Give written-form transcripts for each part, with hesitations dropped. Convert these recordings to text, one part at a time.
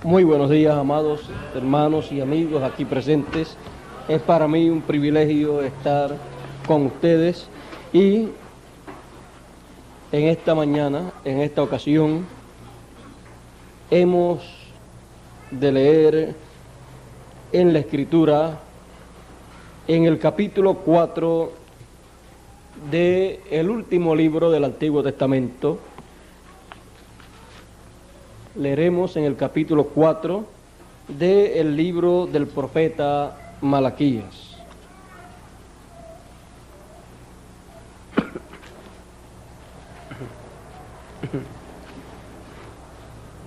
Muy buenos días, amados hermanos y amigos aquí presentes. Es para mí un privilegio estar con ustedes y en esta mañana, en esta ocasión, hemos de leer en la Escritura, en el capítulo 4 del último libro del Antiguo Testamento. Leeremos en el capítulo 4 del libro del profeta Malaquías.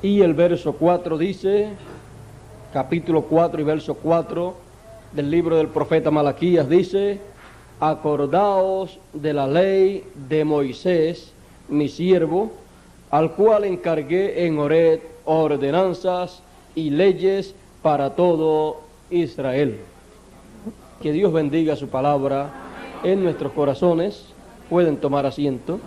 Y el verso 4 dice, capítulo 4 y verso 4 del libro del profeta Malaquías dice: acordaos de la ley de Moisés, mi siervo, al cual encargué en Horeb ordenanzas y leyes para todo Israel. Que Dios bendiga su palabra en nuestros corazones. Pueden tomar asiento.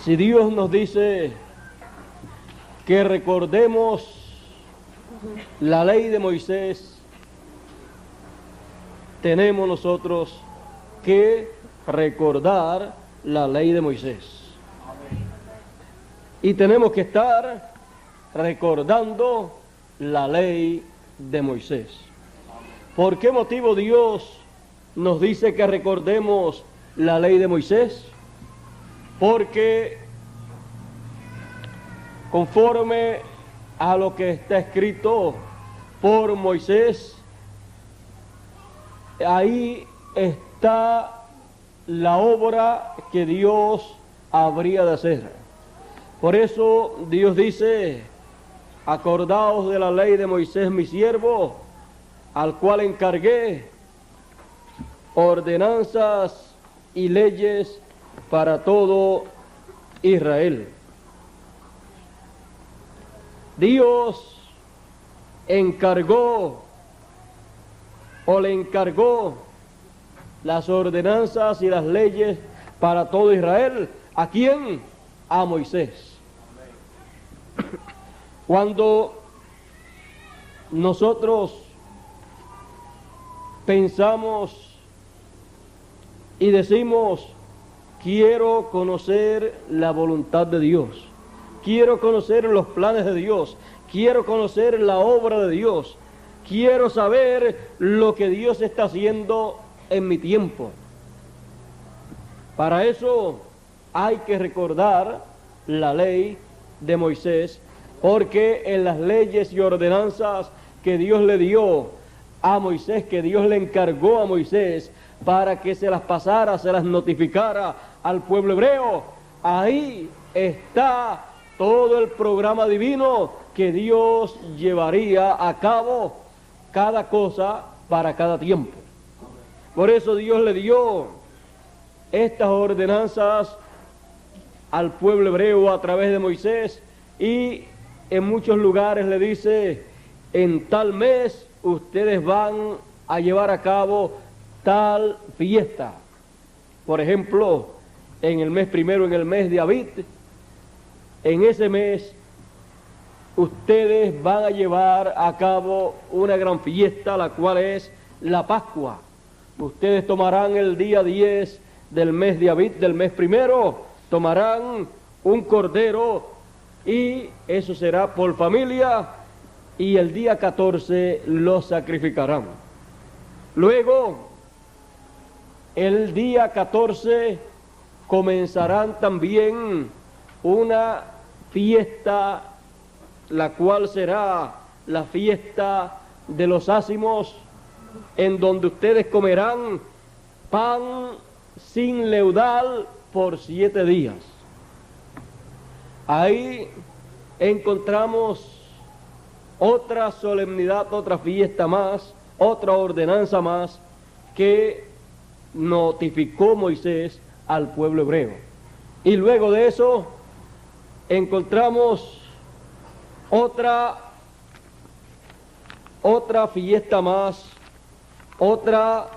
Si Dios nos dice que recordemos la ley de Moisés, tenemos nosotros que recordar la ley de Moisés. Y tenemos que estar recordando la ley de Moisés. ¿Por qué motivo Dios nos dice que recordemos la ley de Moisés? Porque conforme a lo que está escrito por Moisés, ahí está la obra que Dios habría de hacer. Por eso Dios dice: acordaos de la ley de Moisés mi siervo, al cual encargué ordenanzas y leyes para todo Israel. Dios encargó o le encargó las ordenanzas y las leyes para todo Israel. ¿A quién? A Moisés. Cuando nosotros pensamos y decimos: quiero conocer la voluntad de Dios, quiero conocer los planes de Dios, quiero conocer la obra de Dios, quiero saber lo que Dios está haciendo en mi tiempo. Para eso hay que recordar la ley de Moisés, porque en las leyes y ordenanzas que Dios le dio a Moisés, que Dios le encargó a Moisés para que se las pasara, se las notificara al pueblo hebreo, ahí está todo el programa divino que Dios llevaría a cabo, cada cosa para cada tiempo. Por eso Dios le dio estas ordenanzas al pueblo hebreo a través de Moisés, y en muchos lugares le dice: en tal mes ustedes van a llevar a cabo tal fiesta. Por ejemplo, en el mes primero, en el mes de Abib, en ese mes ustedes van a llevar a cabo una gran fiesta, la cual es la Pascua. Ustedes tomarán el día 10 del mes de Abib, del mes primero, tomarán un cordero, y eso será por familia, y el día 14 lo sacrificarán. Luego, el día 14 comenzarán también una fiesta, la cual será la fiesta de los ázimos, en donde ustedes comerán pan sin leudar por 7 días. Ahí encontramos otra solemnidad, otra fiesta más, otra ordenanza más que notificó Moisés al pueblo hebreo. Y luego de eso encontramos otra fiesta más, otra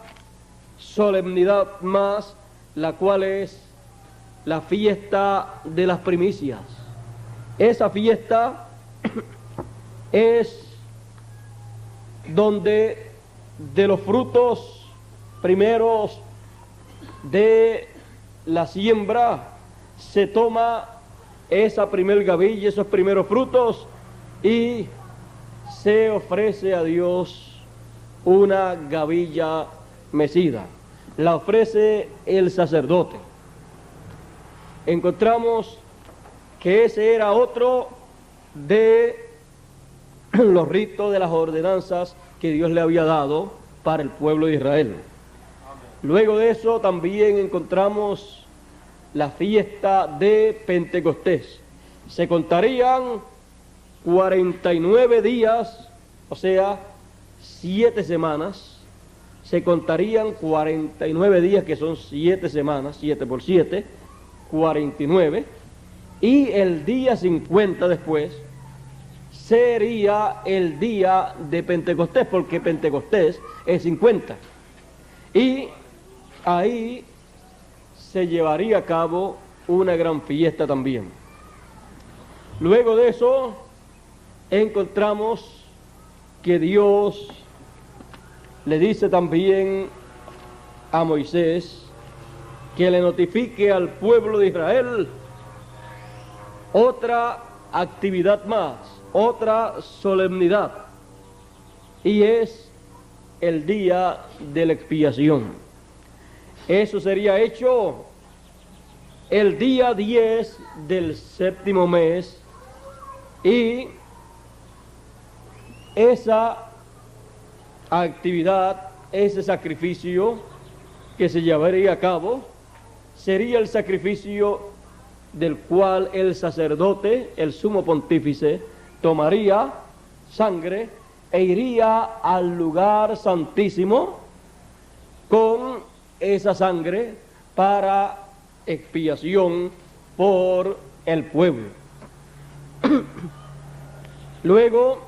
solemnidad más, la cual es la fiesta de las primicias. Esa fiesta es donde de los frutos primeros de la siembra se toma esa primer gavilla, esos primeros frutos, y se ofrece a Dios una gavilla mecida. La ofrece el sacerdote. Encontramos que ese era otro de los ritos, de las ordenanzas que Dios le había dado para el pueblo de Israel. Luego de eso también encontramos la fiesta de Pentecostés. Se contarían 49 días, o sea, 7 semanas. Se contarían 49 días, que son 7 semanas, 7 por 7, 49. Y el día 50 después sería el día de Pentecostés, porque Pentecostés es 50. Y ahí se llevaría a cabo una gran fiesta también. Luego de eso encontramos que Dios le dice también a Moisés que le notifique al pueblo de Israel otra actividad más, otra solemnidad, y es el día de la expiación. Eso sería hecho el día 10 del séptimo mes, y esa actividad, ese sacrificio que se llevaría a cabo, sería el sacrificio del cual el sacerdote, el sumo pontífice, tomaría sangre e iría al lugar santísimo con esa sangre para expiación por el pueblo. Luego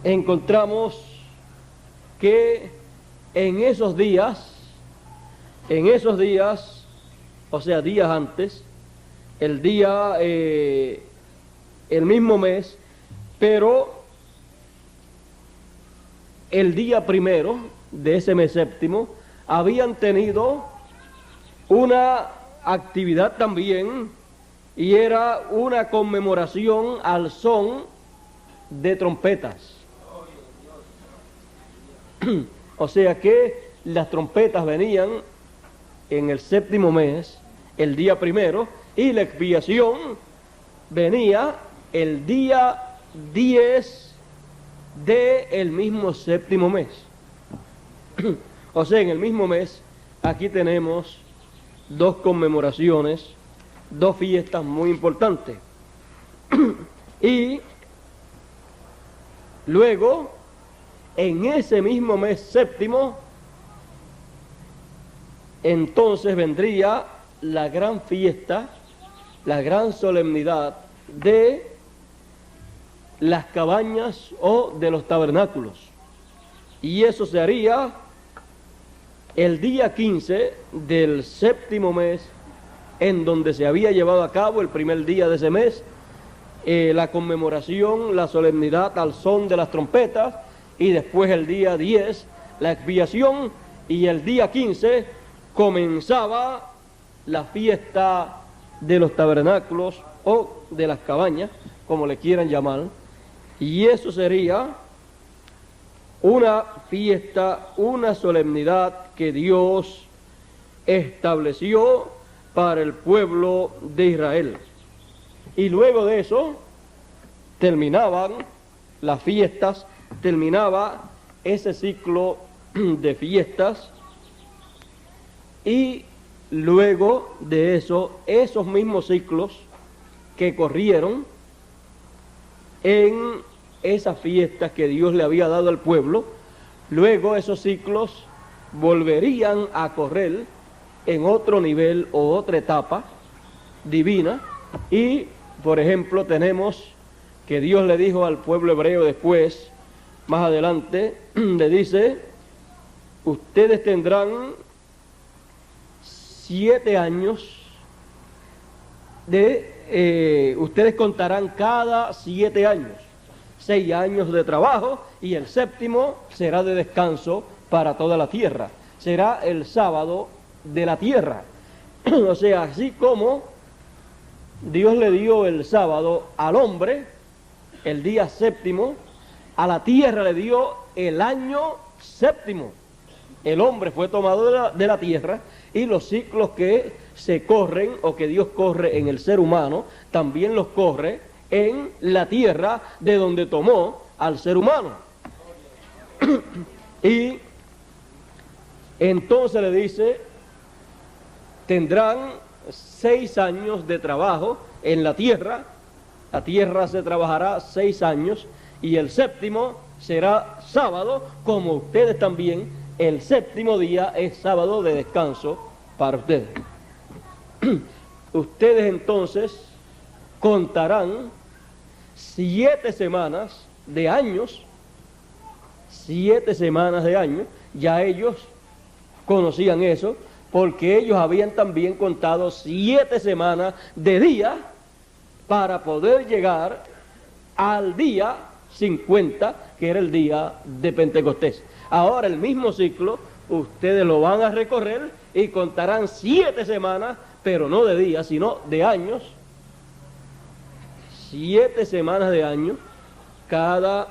encontramos que en esos días, o sea, días antes, el día, el mismo mes, pero el día primero de ese mes séptimo, habían tenido una actividad también, y era una conmemoración al son de trompetas. O sea que las trompetas venían en el séptimo mes, el día primero, y la expiación venía el día 10 del mismo séptimo mes. O sea, en el mismo mes, aquí tenemos dos conmemoraciones, dos fiestas muy importantes. Y luego, en ese mismo mes séptimo, entonces vendría la gran fiesta, la gran solemnidad de las cabañas o de los tabernáculos. Y eso se haría el día 15 del séptimo mes, en donde se había llevado a cabo el primer día de ese mes, la conmemoración, la solemnidad al son de las trompetas, y después el día 10, la expiación, y el día 15 comenzaba la fiesta de los tabernáculos o de las cabañas, como le quieran llamar, y eso sería una fiesta, una solemnidad que Dios estableció para el pueblo de Israel. Y luego de eso terminaban las fiestas, terminaba ese ciclo de fiestas, y luego de eso, esos mismos ciclos que corrieron en esas fiestas que Dios le había dado al pueblo, luego esos ciclos volverían a correr en otro nivel o otra etapa divina. Y, por ejemplo, tenemos que Dios le dijo al pueblo hebreo después, más adelante, le dice: ustedes tendrán 7 años ustedes contarán cada 7 años, 6 años de trabajo, y el séptimo será de descanso para toda la tierra. Será el sábado de la tierra. O sea, así como Dios le dio el sábado al hombre, el día séptimo, a la tierra le dio el año séptimo. El hombre fue tomado de la tierra, y los ciclos que se corren o que Dios corre en el ser humano, también los corre en la tierra de donde tomó al ser humano. Y entonces le dice, tendrán 6 años de trabajo en la tierra se trabajará 6 años, y el séptimo será sábado, como ustedes también, el séptimo día es sábado de descanso para ustedes. Ustedes entonces contarán 7 semanas de años, 7 semanas de años. Ya ellos conocían eso, porque ellos habían también contado 7 semanas de día para poder llegar al día 50, que era el día de Pentecostés. Ahora el mismo ciclo ustedes lo van a recorrer y contarán 7 semanas, pero no de días, sino de años. 7 semanas de año. Cada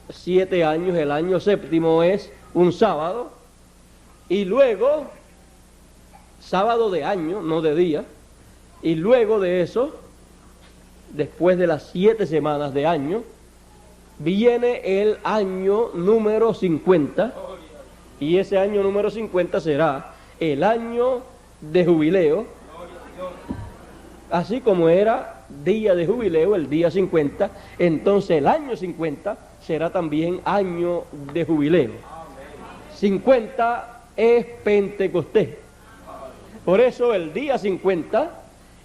7 años, el año séptimo es un sábado, y luego, sábado de año, no de día, y luego de eso, después de las 7 semanas de año, viene el año número 50, y ese año número 50 será el año de jubileo, así como era día de jubileo el día 50, entonces el año 50 será también año de jubileo. 50 es Pentecostés, por eso el día 50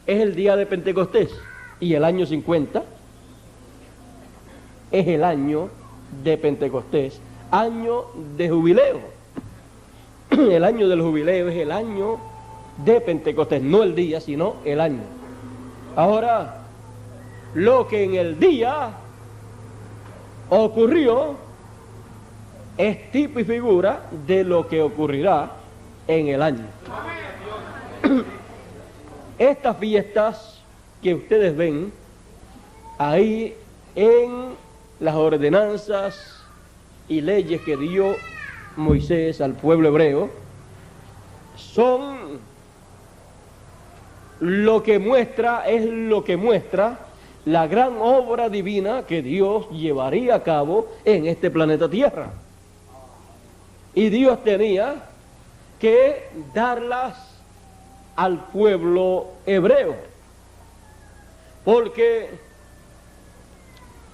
es el día de Pentecostés, y el año 50 es el año de Pentecostés, año de jubileo. El año del jubileo es el año de Pentecostés, no el día, sino el año. Ahora, lo que en el día ocurrió es tipo y figura de lo que ocurrirá en el año. Estas fiestas que ustedes ven ahí en las ordenanzas y leyes que dio Moisés al pueblo hebreo, son lo que muestra, es lo que muestra la gran obra divina que Dios llevaría a cabo en este planeta Tierra. Y Dios tenía que darlas al pueblo hebreo, porque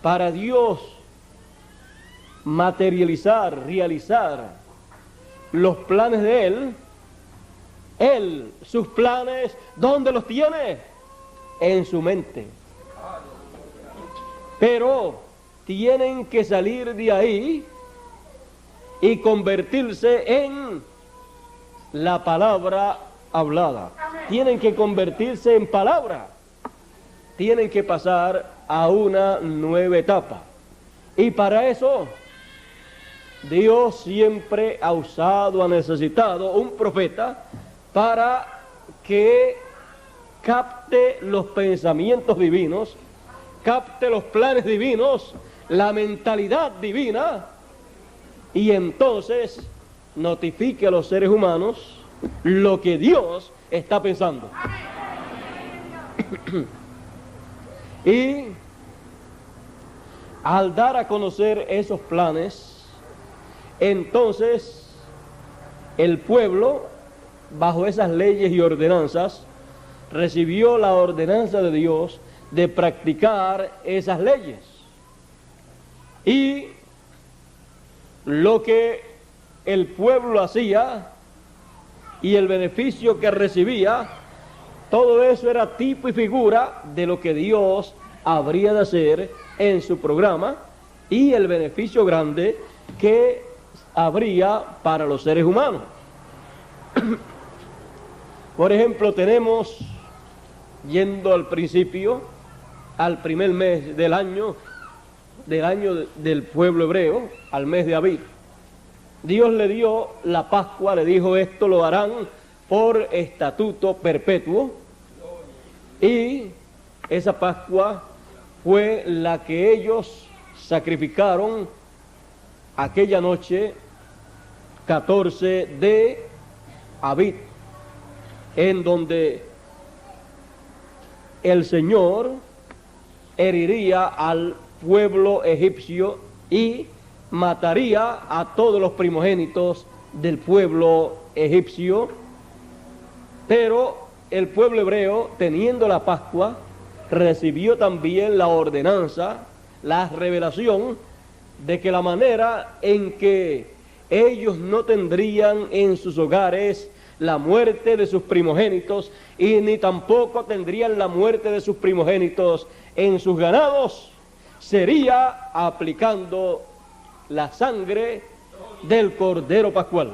para Dios materializar, realizar los planes de Él, sus planes, ¿dónde los tiene? En su mente. Pero tienen que salir de ahí y convertirse en la palabra hablada. Tienen que convertirse en palabra. Tienen que pasar a una nueva etapa. Y para eso, Dios siempre ha usado, ha necesitado un profeta para que capte los pensamientos divinos, capte los planes divinos, la mentalidad divina, y entonces notifique a los seres humanos lo que Dios está pensando. Y al dar a conocer esos planes, entonces el pueblo, bajo esas leyes y ordenanzas, recibió la ordenanza de Dios de practicar esas leyes. Y lo que el pueblo hacía y el beneficio que recibía, todo eso era tipo y figura de lo que Dios habría de hacer en su programa y el beneficio grande que habría para los seres humanos. Por ejemplo, tenemos, yendo al principio, al primer mes del año del pueblo hebreo, al mes de Abib, Dios le dio la Pascua, le dijo: esto lo harán por estatuto perpetuo. Y esa Pascua fue la que ellos sacrificaron aquella noche 14 de Abib, en donde el Señor heriría al pueblo egipcio y mataría a todos los primogénitos del pueblo egipcio. Pero el pueblo hebreo, teniendo la Pascua, recibió también la ordenanza, la revelación de que la manera en que ellos no tendrían en sus hogares la muerte de sus primogénitos, y ni tampoco tendrían la muerte de sus primogénitos en sus ganados, sería aplicando la sangre del Cordero Pascual.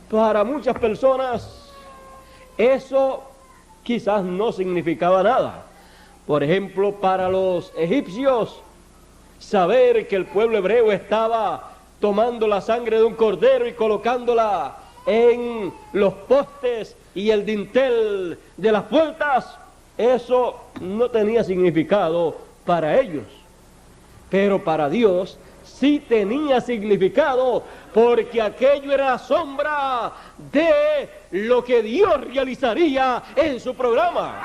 Para muchas personas eso quizás no significaba nada. Por ejemplo, para los egipcios, saber que el pueblo hebreo estaba tomando la sangre de un cordero y colocándola en los postes y el dintel de las puertas, eso no tenía significado para ellos. Pero para Dios sí tenía significado, porque aquello era la sombra de lo que Dios realizaría en su programa.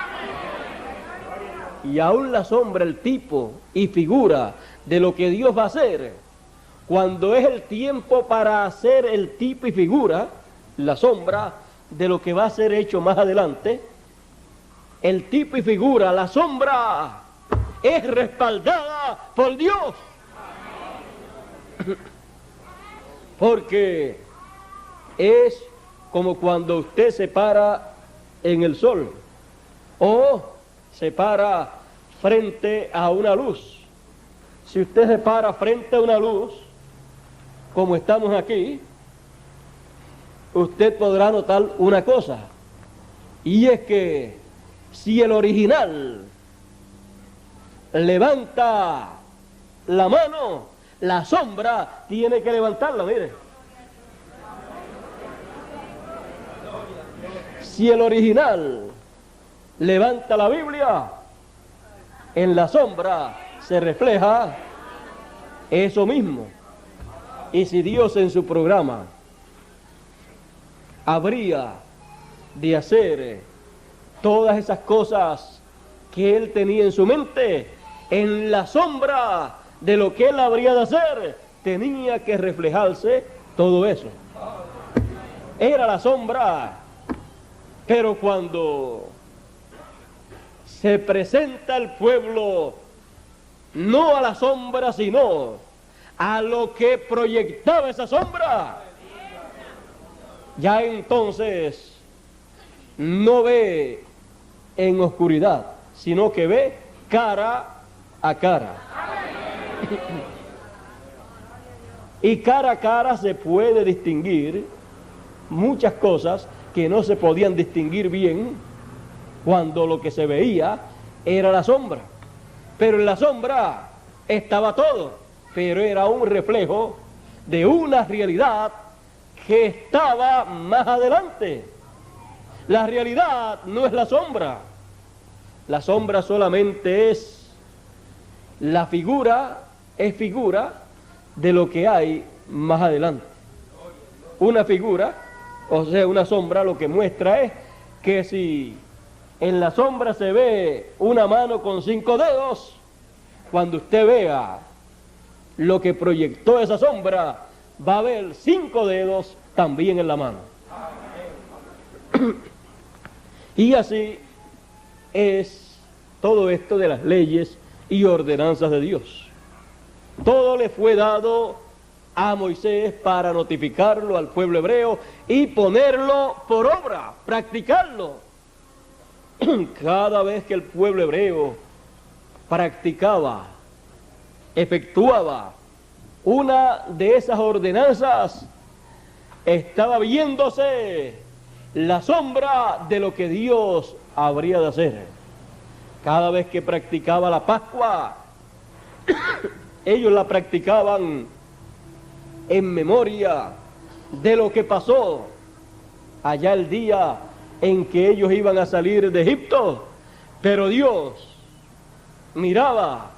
Y aún la sombra, el tipo y figura de lo que Dios va a hacer, cuando es el tiempo para hacer el tipo y figura, la sombra de lo que va a ser hecho más adelante, el tipo y figura, la sombra, es respaldada por Dios. Porque es como cuando usted se para en el sol o se para frente a una luz. Si usted se para frente a una luz, como estamos aquí, usted podrá notar una cosa, y es que si el original levanta la mano, la sombra tiene que levantarla, mire. Si el original levanta la Biblia, en la sombra se refleja eso mismo. Y si Dios en su programa habría de hacer todas esas cosas que Él tenía en su mente, en la sombra de lo que Él habría de hacer, tenía que reflejarse todo eso. Era la sombra. Pero cuando se presenta el pueblo, no a la sombra, sino a lo que proyectaba esa sombra, ya entonces no ve en oscuridad, sino que ve cara a cara. Y cara a cara se puede distinguir muchas cosas que no se podían distinguir bien cuando lo que se veía era la sombra. Pero en la sombra estaba todo, pero era un reflejo de una realidad que estaba más adelante. La realidad no es la sombra. La sombra solamente es la figura, es figura de lo que hay más adelante. Una figura, o sea, una sombra, lo que muestra es que si en la sombra se ve una mano con 5 dedos, cuando usted vea lo que proyectó esa sombra, va a ver 5 dedos también en la mano. Y así es todo esto de las leyes y ordenanzas de Dios. Todo le fue dado a Moisés para notificarlo al pueblo hebreo y ponerlo por obra, practicarlo. Cada vez que el pueblo hebreo practicaba, efectuaba una de esas ordenanzas, estaba viéndose la sombra de lo que Dios habría de hacer. Cada vez que practicaba la Pascua, ellos la practicaban en memoria de lo que pasó allá el día en que ellos iban a salir de Egipto, pero Dios miraba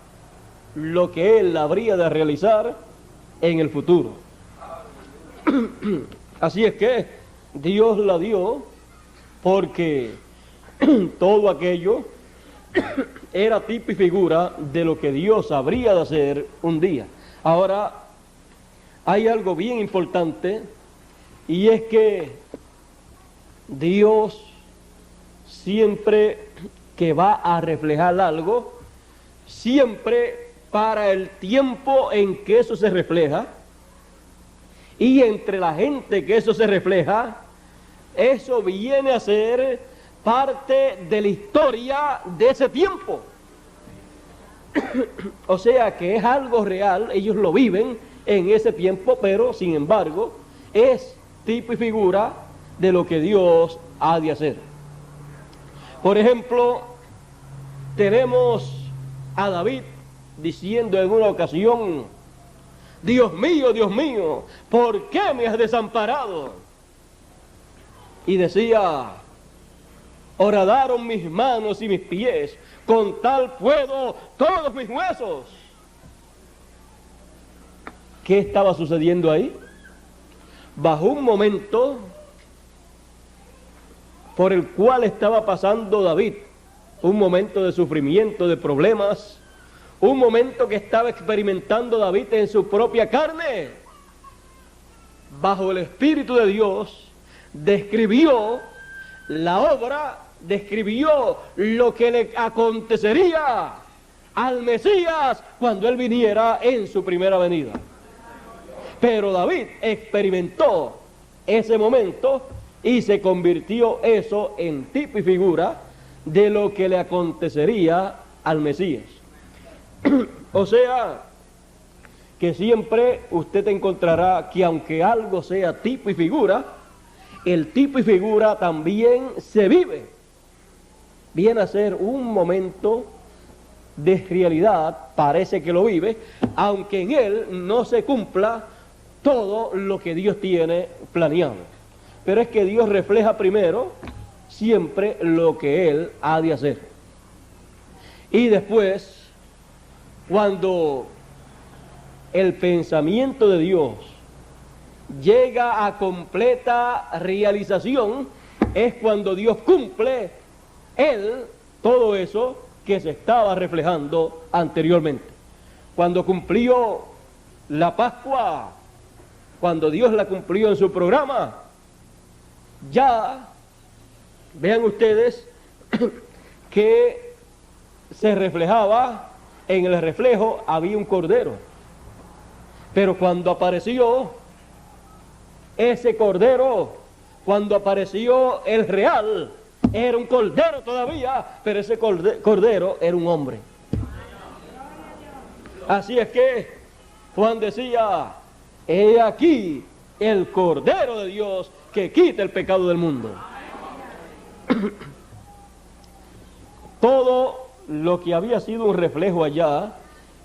lo que Él habría de realizar en el futuro. Así es que Dios la dio porque todo aquello era tipo y figura de lo que Dios habría de hacer un día. Ahora, hay algo bien importante, y es que Dios siempre que va a reflejar algo, siempre para el tiempo en que eso se refleja, y entre la gente que eso se refleja, eso viene a ser parte de la historia de ese tiempo. O sea que es algo real, ellos lo viven en ese tiempo, pero sin embargo es tipo y figura de lo que Dios ha de hacer. Por ejemplo, tenemos a David diciendo en una ocasión: Dios mío, ¿por qué me has desamparado? Y decía: horadaron mis manos y mis pies, con tal puedo todos mis huesos. ¿Qué estaba sucediendo ahí? Bajo un momento por el cual estaba pasando David, un momento de sufrimiento, de problemas, un momento que estaba experimentando David en su propia carne. Bajo el Espíritu de Dios, describió la obra, describió lo que le acontecería al Mesías cuando él viniera en su primera venida. Pero David experimentó ese momento y se convirtió eso en tipo y figura de lo que le acontecería al Mesías. O sea, que siempre usted encontrará que aunque algo sea tipo y figura, el tipo y figura también se vive. Viene a ser un momento de realidad, parece que lo vive, aunque en él no se cumpla todo lo que Dios tiene planeado. Pero es que Dios refleja primero siempre lo que Él ha de hacer. Y después, cuando el pensamiento de Dios llega a completa realización, es cuando Dios cumple Él todo eso que se estaba reflejando anteriormente. Cuando cumplió la Pascua, cuando Dios la cumplió en su programa, ya vean ustedes que se reflejaba, en el reflejo había un cordero, pero cuando apareció ese cordero, cuando apareció el real, era un cordero todavía, pero ese cordero era un hombre. Así es que Juan decía: he aquí el Cordero de Dios que quita el pecado del mundo. Todo lo que había sido un reflejo allá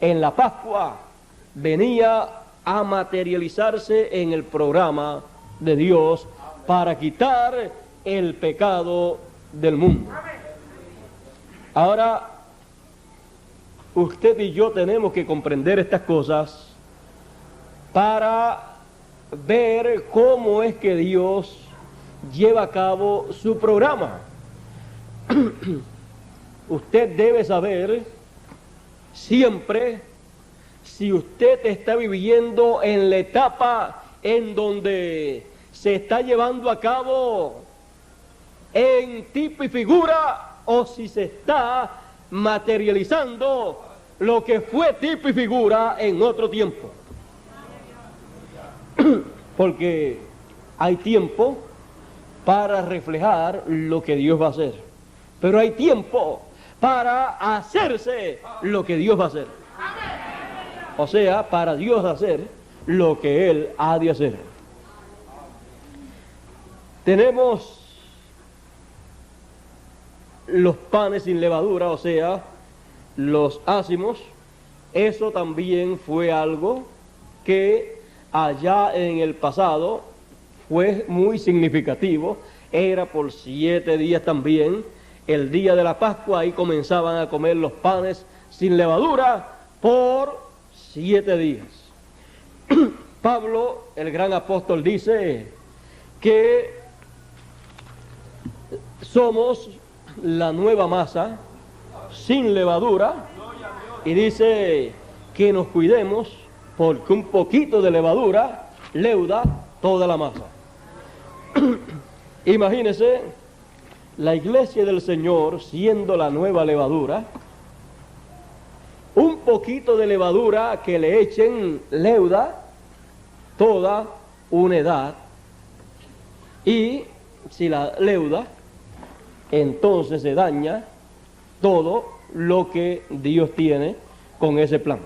en la Pascua venía a materializarse en el programa de Dios para quitar el pecado del mundo. Ahora, usted y yo tenemos que comprender estas cosas para ver cómo es que Dios lleva a cabo su programa. Usted debe saber siempre si usted está viviendo en la etapa en donde se está llevando a cabo en tipo y figura, o si se está materializando lo que fue tipo y figura en otro tiempo. Porque hay tiempo para reflejar lo que Dios va a hacer, pero hay tiempo para hacerse lo que Dios va a hacer. O sea, para Dios hacer lo que Él ha de hacer. Tenemos los panes sin levadura, o sea, los ácimos. Eso también fue algo que allá en el pasado fue muy significativo. Era por 7 días también, el día de la Pascua, ahí comenzaban a comer los panes sin levadura por 7 días. Pablo, el gran apóstol, dice que somos la nueva masa sin levadura, y dice que nos cuidemos porque un poquito de levadura leuda toda la masa. Imagínense la iglesia del Señor siendo la nueva levadura. Un poquito de levadura que le echen leuda toda una edad, y si la leuda, entonces se daña todo lo que Dios tiene con ese plan.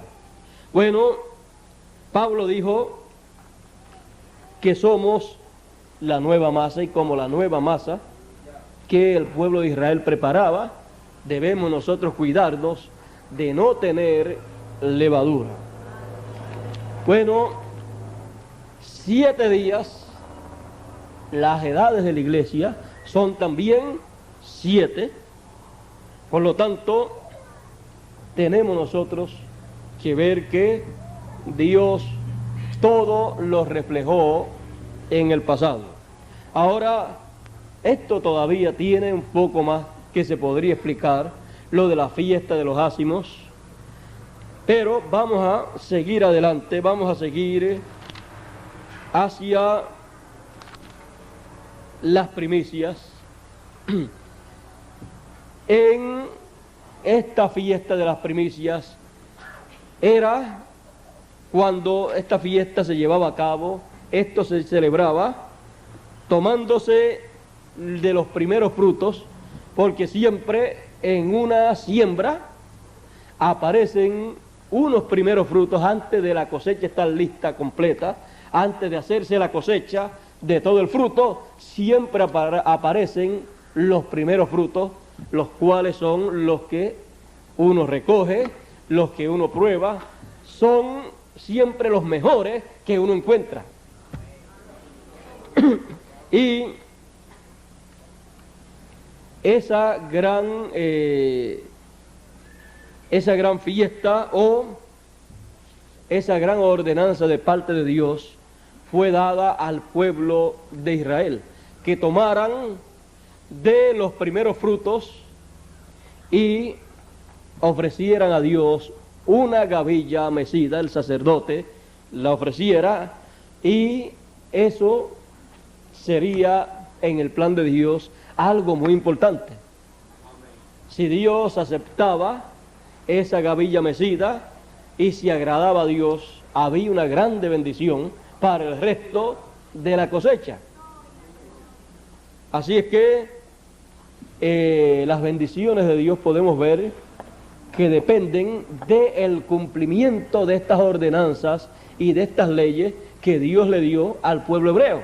Bueno, Pablo dijo que somos la nueva masa, y como la nueva masa que el pueblo de Israel preparaba, debemos nosotros cuidarnos de no tener levadura. Bueno, 7 días, las edades de la iglesia son también 7, por lo tanto, tenemos nosotros que ver que Dios todo lo reflejó en el pasado. Ahora, esto todavía tiene un poco más que se podría explicar, lo de la fiesta de los ácimos, pero vamos a seguir adelante, vamos a seguir hacia las primicias. En esta fiesta de las primicias era cuando esta fiesta se llevaba a cabo, esto se celebraba tomándose de los primeros frutos, porque siempre en una siembra aparecen unos primeros frutos antes de la cosecha estar lista, completa, antes de hacerse la cosecha de todo el fruto, siempre aparecen los primeros frutos, los cuales son los que uno recoge, los que uno prueba, son siempre los mejores que uno encuentra. Y esa gran fiesta o esa gran ordenanza de parte de Dios fue dada al pueblo de Israel, que tomaran de los primeros frutos y ofrecieran a Dios una gavilla mecida. El sacerdote la ofreciera, y eso sería en el plan de Dios algo muy importante. Si Dios aceptaba esa gavilla mecida y si agradaba a Dios, había una grande bendición para el resto de la cosecha. Así es que las bendiciones de Dios podemos ver que dependen del cumplimiento de estas ordenanzas y de estas leyes que Dios le dio al pueblo hebreo.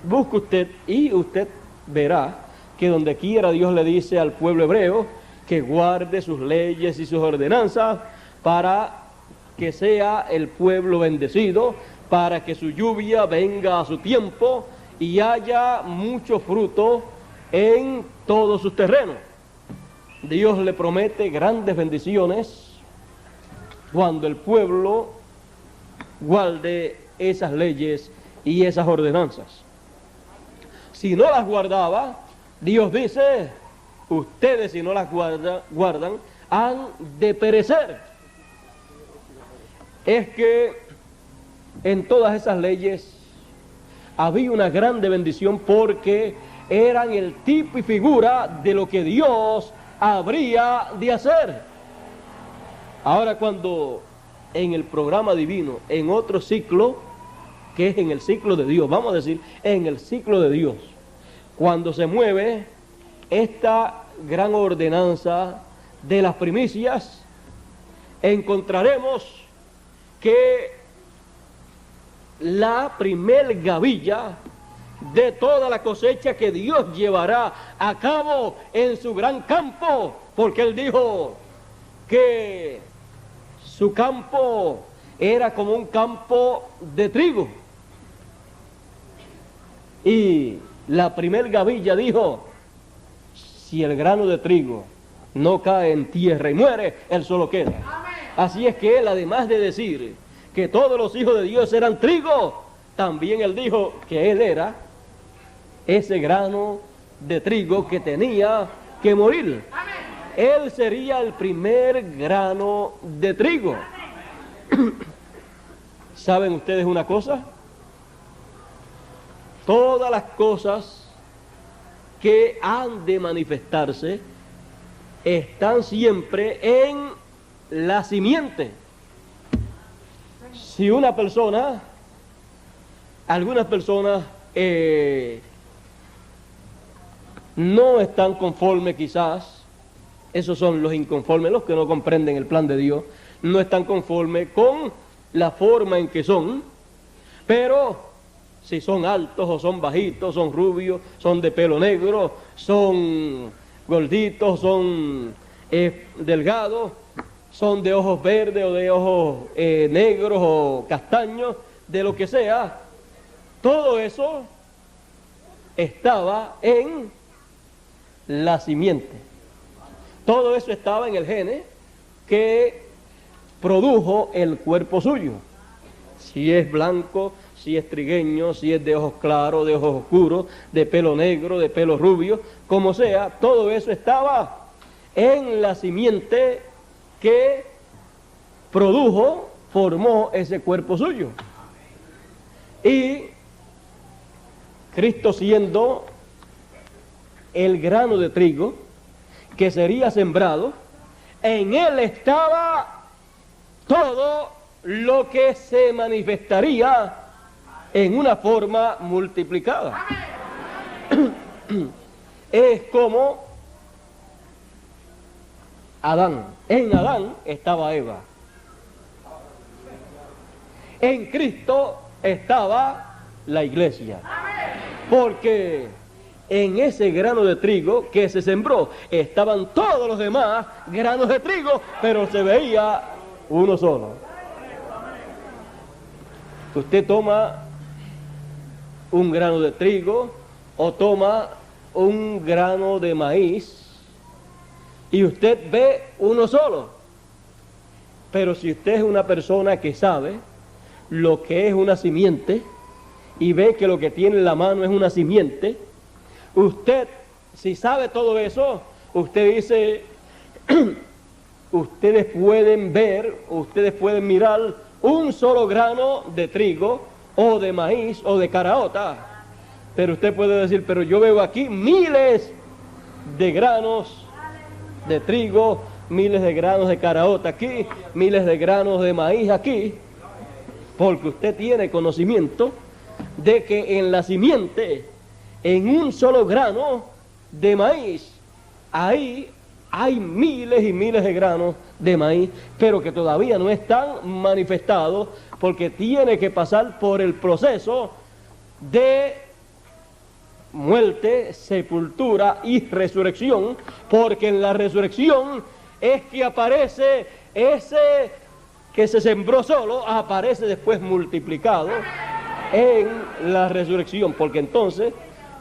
Busque usted y usted verá que donde quiera Dios le dice al pueblo hebreo que guarde sus leyes y sus ordenanzas para que sea el pueblo bendecido, para que su lluvia venga a su tiempo y haya mucho fruto en todos sus terrenos. Dios le promete grandes bendiciones cuando el pueblo guarde esas leyes y esas ordenanzas. Si no las guardaba, Dios dice, ustedes si no las guardan, han de perecer. Es que en todas esas leyes había una grande bendición, porque eran el tipo y figura de lo que Dios habría de hacer. Ahora, cuando en el programa divino, en otro ciclo, que es en el ciclo de Dios, vamos a decir, en el ciclo de Dios, cuando se mueve esta gran ordenanza de las primicias, encontraremos que la primer gavilla de toda la cosecha que Dios llevará a cabo en su gran campo, porque Él dijo que su campo era como un campo de trigo. Y la primer gavilla dijo: si el grano de trigo no cae en tierra y muere, él solo queda. Así es que él, además de decir que todos los hijos de Dios eran trigo, también él dijo que él era ese grano de trigo que tenía que morir. Él sería el primer grano de trigo. ¿Saben ustedes una cosa? Todas las cosas que han de manifestarse están siempre en la simiente. Si una persona, algunas personas no están conformes, quizás, esos son los inconformes, los que no comprenden el plan de Dios, no están conformes con la forma en que son, pero si son altos o son bajitos, son rubios, son de pelo negro, son gorditos, son delgados, son de ojos verdes o de ojos negros o castaños, de lo que sea, todo eso estaba en la simiente. Todo eso estaba en el gene que produjo el cuerpo suyo. Si es blanco, si es trigueño, si es de ojos claros, de ojos oscuros, de pelo negro, de pelo rubio, como sea, todo eso estaba en la simiente que produjo, formó ese cuerpo suyo. Y Cristo, siendo el grano de trigo que sería sembrado, en él estaba todo lo que se manifestaría en una forma multiplicada. Es como Adán. En Adán estaba Eva. En Cristo estaba la iglesia. Porque en ese grano de trigo que se sembró estaban todos los demás granos de trigo, pero se veía uno solo. Usted toma un grano de trigo o toma un grano de maíz y usted ve uno solo. Pero si usted es una persona que sabe lo que es una simiente y ve que lo que tiene en la mano es una simiente, usted, si sabe todo eso, usted dice, ustedes pueden ver, ustedes pueden mirar un solo grano de trigo o de maíz o de caraota, pero usted puede decir, pero yo veo aquí miles de granos de trigo, miles de granos de caraota aquí, miles de granos de maíz aquí, porque usted tiene conocimiento de que en la simiente, en un solo grano de maíz, ahí hay miles y miles de granos de maíz, pero que todavía no están manifestados porque tiene que pasar por el proceso de muerte, sepultura y resurrección, porque en la resurrección es que aparece ese que se sembró solo, aparece después multiplicado en la resurrección, porque entonces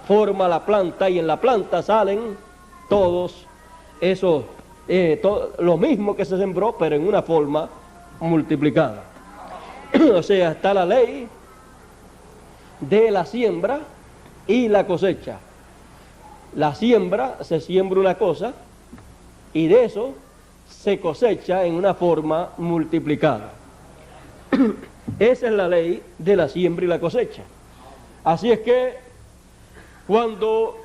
forma la planta y en la planta salen todos esos, lo mismo que se sembró, pero en una forma multiplicada. O sea, está la ley de la siembra y la cosecha. La siembra, se siembra una cosa y de eso se cosecha en una forma multiplicada. Esa es la ley de la siembra y la cosecha. Así es que cuando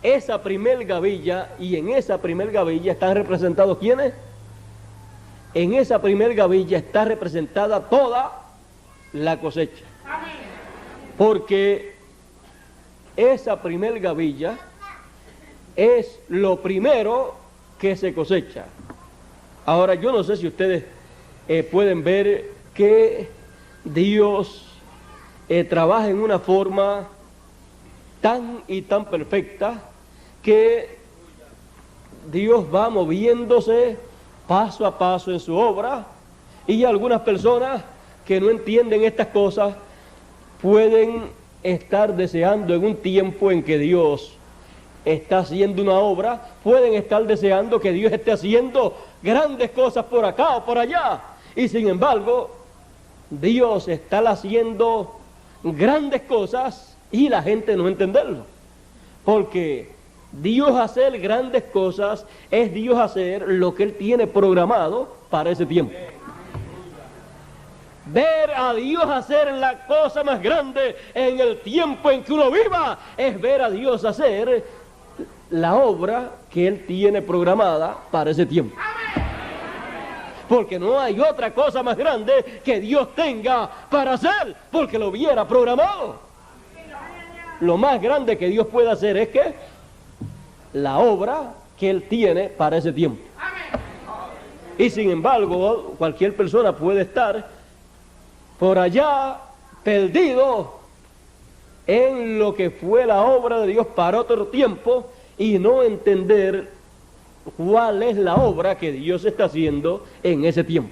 esa primer gavilla, y en esa primer gavilla están representados ¿quiénes? En esa primer gavilla está representada toda la cosecha. Porque esa primer gavilla es lo primero que se cosecha. Ahora, yo no sé si ustedes pueden ver que Dios trabaja en una forma tan y tan perfecta que Dios va moviéndose paso a paso en su obra, y algunas personas que no entienden estas cosas pueden estar deseando en un tiempo en que Dios está haciendo una obra, pueden estar deseando que Dios esté haciendo grandes cosas por acá o por allá, y sin embargo Dios está haciendo grandes cosas y la gente no entenderlo, porque Dios hacer grandes cosas es Dios hacer lo que Él tiene programado para ese tiempo. Ver a Dios hacer la cosa más grande en el tiempo en que uno viva es ver a Dios hacer la obra que Él tiene programada para ese tiempo. Porque no hay otra cosa más grande que Dios tenga para hacer, porque lo hubiera programado. Lo más grande que Dios puede hacer es que la obra que Él tiene para ese tiempo. Y sin embargo, cualquier persona puede estar por allá perdido en lo que fue la obra de Dios para otro tiempo y no entender cuál es la obra que Dios está haciendo en ese tiempo.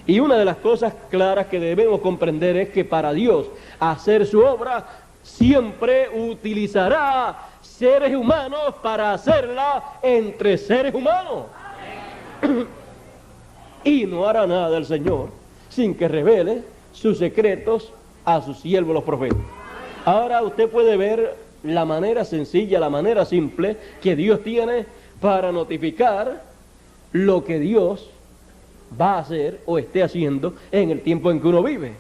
Y una de las cosas claras que debemos comprender es que para Dios hacer su obra siempre utilizará seres humanos para hacerla entre seres humanos. Y no hará nada el Señor sin que revele sus secretos a sus siervos los profetas. Ahora usted puede ver la manera sencilla, la manera simple que Dios tiene para notificar lo que Dios va a hacer o esté haciendo en el tiempo en que uno vive.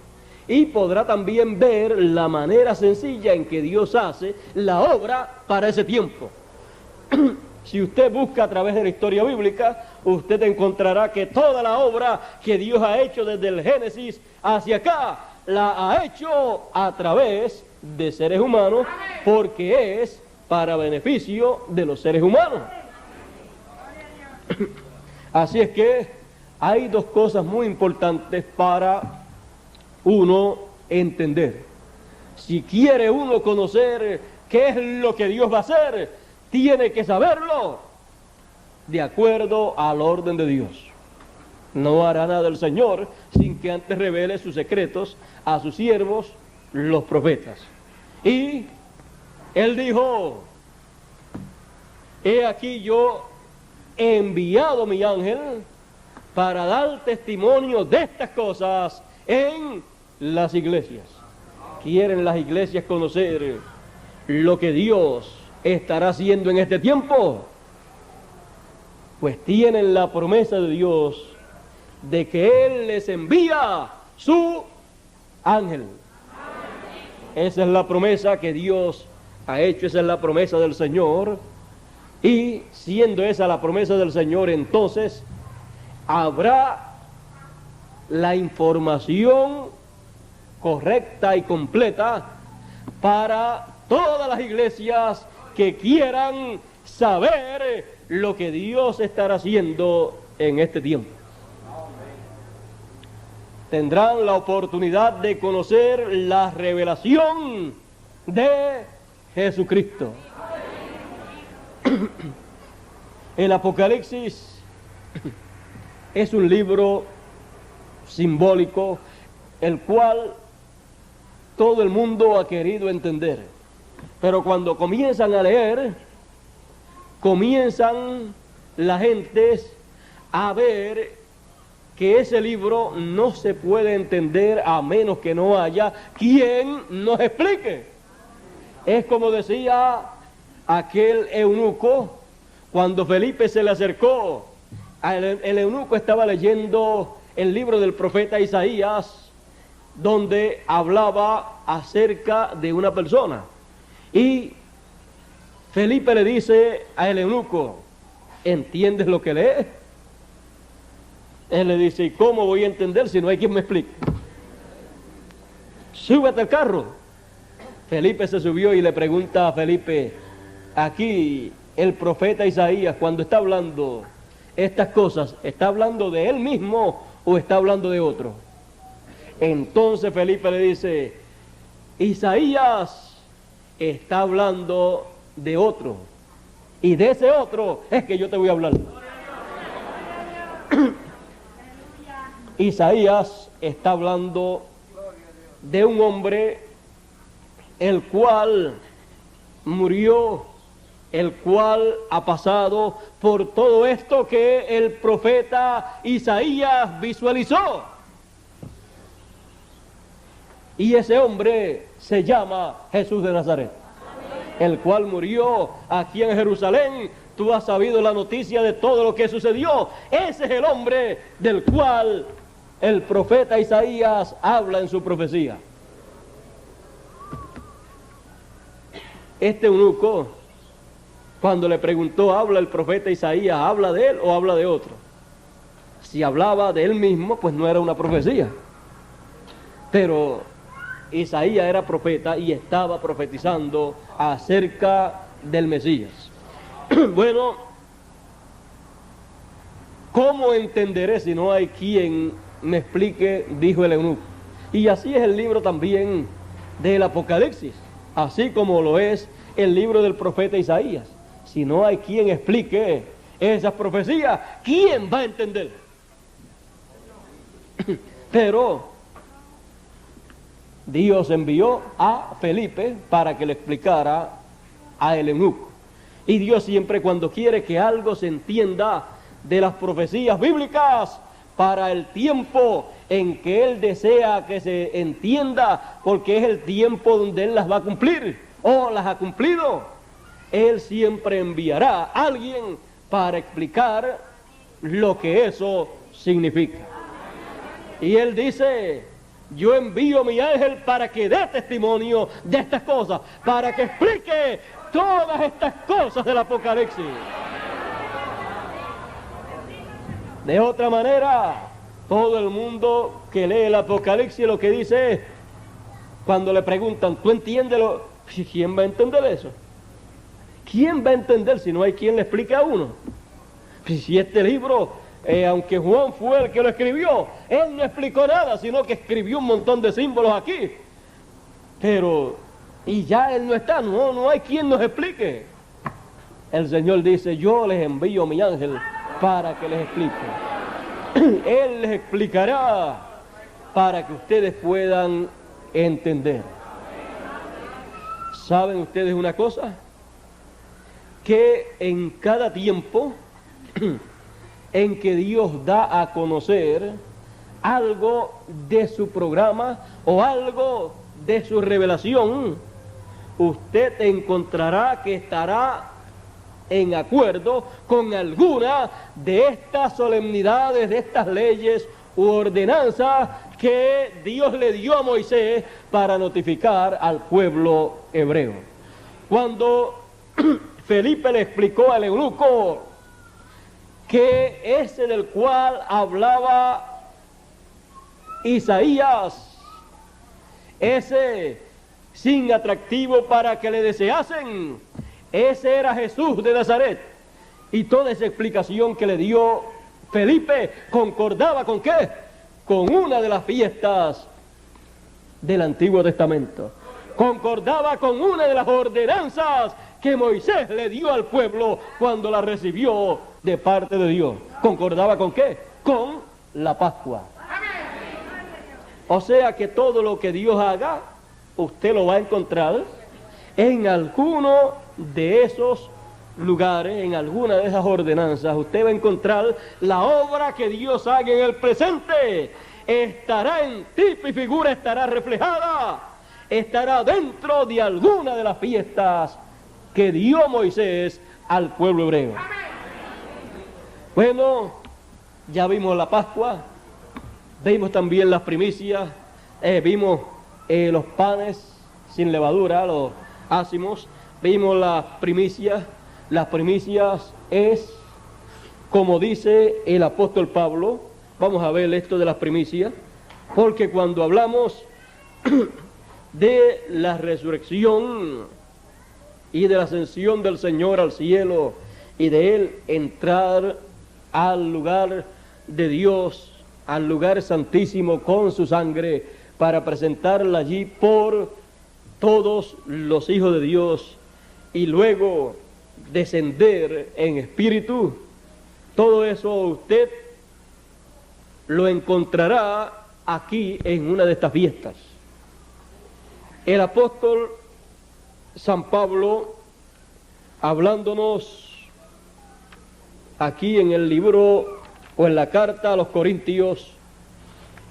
Y podrá también ver la manera sencilla en que Dios hace la obra para ese tiempo. Si usted busca a través de la historia bíblica, usted encontrará que toda la obra que Dios ha hecho desde el Génesis hacia acá, la ha hecho a través de seres humanos, porque es para beneficio de los seres humanos. Así es que hay dos cosas muy importantes para uno entender. Si quiere uno conocer qué es lo que Dios va a hacer, tiene que saberlo de acuerdo al orden de Dios. No hará nada el Señor sin que antes revele sus secretos a sus siervos, los profetas. Y Él dijo: he aquí yo he enviado mi ángel para dar testimonio de estas cosas en las iglesias. ¿Quieren las iglesias conocer lo que Dios estará haciendo en este tiempo? Pues tienen la promesa de Dios de que Él les envía su ángel. Esa es la promesa que Dios ha hecho, esa es la promesa del Señor. Y siendo esa la promesa del Señor, entonces habrá la información correcta y completa para todas las iglesias que quieran saber lo que Dios estará haciendo en este tiempo. Tendrán la oportunidad de conocer la revelación de Jesucristo. El Apocalipsis es un libro simbólico, el cual todo el mundo ha querido entender. Pero cuando comienzan a leer, comienzan las gentes a ver que ese libro no se puede entender a menos que no haya quien nos explique. Es como decía aquel eunuco cuando Felipe se le acercó. El eunuco estaba leyendo el libro del profeta Isaías, donde hablaba acerca de una persona. Y Felipe le dice al eunuco: ¿entiendes lo que lees? Él le dice: ¿y cómo voy a entender si no hay quien me explique? Súbete al carro. Felipe se subió y le pregunta a Felipe: aquí el profeta Isaías, cuando está hablando estas cosas, ¿está hablando de él mismo o está hablando de otro? Entonces Felipe le dice: Isaías está hablando de otro, y de ese otro es que yo te voy a hablar. Isaías está hablando de un hombre el cual murió, el cual ha pasado por todo esto que el profeta Isaías visualizó. Y ese hombre se llama Jesús de Nazaret, el cual murió aquí en Jerusalén. Tú has sabido la noticia de todo lo que sucedió. Ese es el hombre del cual el profeta Isaías habla en su profecía. Este eunuco, cuando le preguntó, ¿habla el profeta Isaías, habla de él o habla de otro? Si hablaba de él mismo, pues no era una profecía. Pero Isaías era profeta y estaba profetizando acerca del Mesías. Bueno, ¿cómo entenderé si no hay quien me explique? Dijo el eunuco. Y así es el libro también del Apocalipsis, así como lo es el libro del profeta Isaías. Si no hay quien explique esas profecías, ¿quién va a entender? Pero Dios envió a Felipe para que le explicara a el eunuco. Y Dios siempre, cuando quiere que algo se entienda de las profecías bíblicas para el tiempo en que Él desea que se entienda, porque es el tiempo donde Él las va a cumplir o las ha cumplido, Él siempre enviará a alguien para explicar lo que eso significa. Y Él dice: yo envío mi ángel para que dé testimonio de estas cosas, para que explique todas estas cosas del Apocalipsis. De otra manera, todo el mundo que lee el Apocalipsis lo que dice es, cuando le preguntan, ¿tú entiéndelo? ¿Quién va a entender eso? ¿Quién va a entender si no hay quien le explique a uno? Si este libro, aunque Juan fue el que lo escribió, él no explicó nada, sino que escribió un montón de símbolos aquí. Pero, y ya él no está, no hay quien nos explique. El Señor dice: yo les envío mi ángel para que les explique. Él les explicará para que ustedes puedan entender. ¿Saben ustedes una cosa? Que en cada tiempo en que Dios da a conocer algo de su programa o algo de su revelación, usted encontrará que estará en acuerdo con alguna de estas solemnidades, de estas leyes u ordenanzas que Dios le dio a Moisés para notificar al pueblo hebreo. Cuando Felipe le explicó al eunuco que ese del cual hablaba Isaías, ese sin atractivo para que le deseasen, ese era Jesús de Nazaret. Y toda esa explicación que le dio Felipe concordaba ¿con qué? Con una de las fiestas del Antiguo Testamento. Concordaba con una de las ordenanzas que Moisés le dio al pueblo cuando la recibió de parte de Dios. ¿Concordaba con qué? Con la Pascua. O sea que todo lo que Dios haga, usted lo va a encontrar en alguno de esos lugares, en alguna de esas ordenanzas. Usted va a encontrar la obra que Dios haga en el presente. Estará en tipo y figura, estará reflejada, estará dentro de alguna de las fiestas que dio Moisés al pueblo hebreo. Bueno, ya vimos la Pascua, vimos también las primicias, vimos los panes sin levadura, los ácimos, vimos las primicias. Las primicias es, como dice el apóstol Pablo, vamos a ver esto de las primicias, porque cuando hablamos de la resurrección y de la ascensión del Señor al cielo y de Él entrar al lugar de Dios, al lugar santísimo con su sangre, para presentarla allí por todos los hijos de Dios y luego descender en espíritu, todo eso usted lo encontrará aquí en una de estas fiestas. El apóstol San Pablo, hablándonos aquí en el libro o en la carta a los Corintios,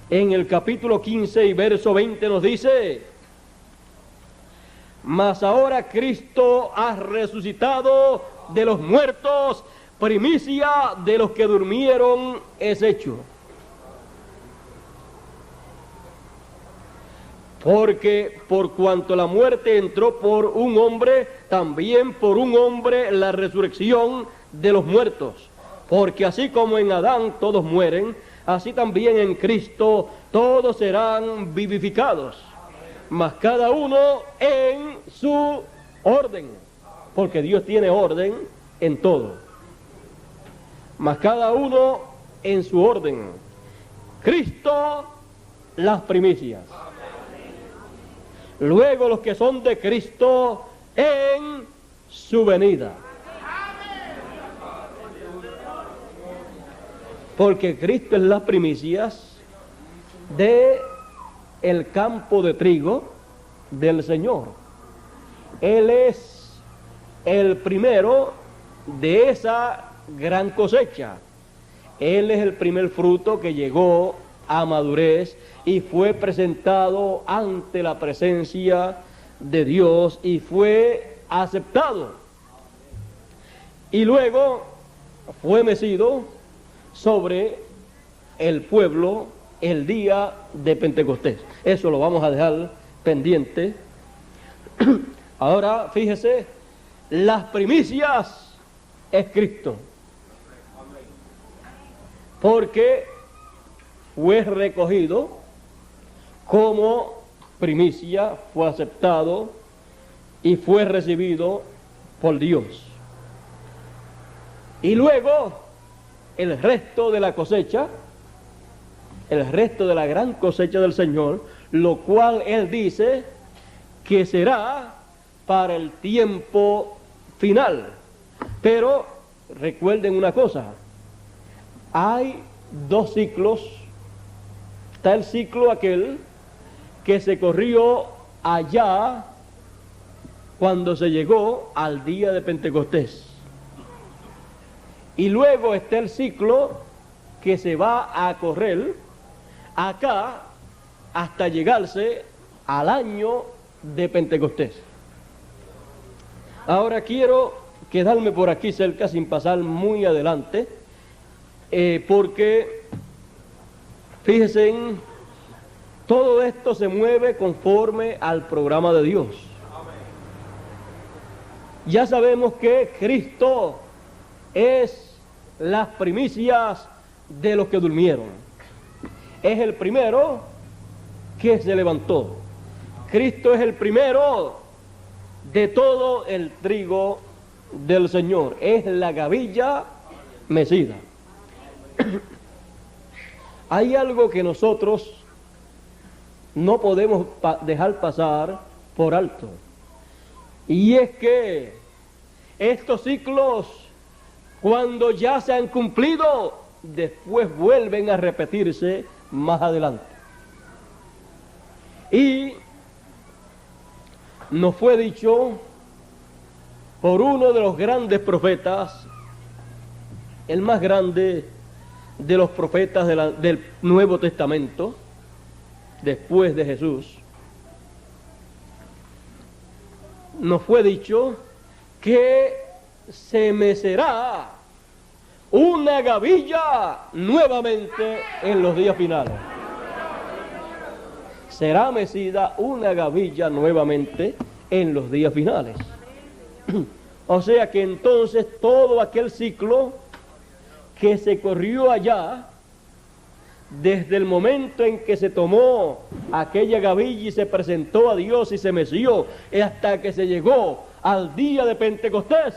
en el capítulo 15 y verso 20 nos dice: mas ahora Cristo ha resucitado de los muertos, primicia de los que durmieron es hecho. Porque por cuanto la muerte entró por un hombre, también por un hombre la resurrección de los muertos. Porque así como en Adán todos mueren, así también en Cristo todos serán vivificados. Mas cada uno en su orden, porque Dios tiene orden en todo. Mas cada uno en su orden. Cristo, las primicias. Luego los que son de Cristo en su venida. Porque Cristo es las primicias de el campo de trigo del Señor. Él es el primero de esa gran cosecha. Él es el primer fruto que llegó a madurez y fue presentado ante la presencia de Dios y fue aceptado. Y luego fue mecido sobre el pueblo el día de Pentecostés. Eso lo vamos a dejar pendiente. Ahora, fíjese, las primicias es Cristo. Porque fue recogido como primicia, fue aceptado y fue recibido por Dios. Y luego, el resto de la cosecha, el resto de la gran cosecha del Señor, lo cual Él dice que será para el tiempo final. Pero recuerden una cosa, hay dos ciclos. Está el ciclo aquel que se corrió allá cuando se llegó al día de Pentecostés. Y luego está el ciclo que se va a correr acá hasta llegarse al año de Pentecostés. Ahora quiero quedarme por aquí cerca sin pasar muy adelante, porque fíjense, todo esto se mueve conforme al programa de Dios. Ya sabemos que Cristo es las primicias de los que durmieron. Es el primero que se levantó. Cristo es el primero de todo el trigo del Señor. Es la gavilla mecida. Hay algo que nosotros no podemos dejar pasar por alto. Y es que estos ciclos, cuando ya se han cumplido, después vuelven a repetirse más adelante. Y nos fue dicho por uno de los grandes profetas, el más grande de los profetas del Nuevo Testamento, después de Jesús, nos fue dicho que se mecerá una gavilla nuevamente en los días finales. Será mecida una gavilla nuevamente en los días finales. O sea que entonces todo aquel ciclo que se corrió allá, desde el momento en que se tomó aquella gavilla y se presentó a Dios y se meció, hasta que se llegó al día de Pentecostés,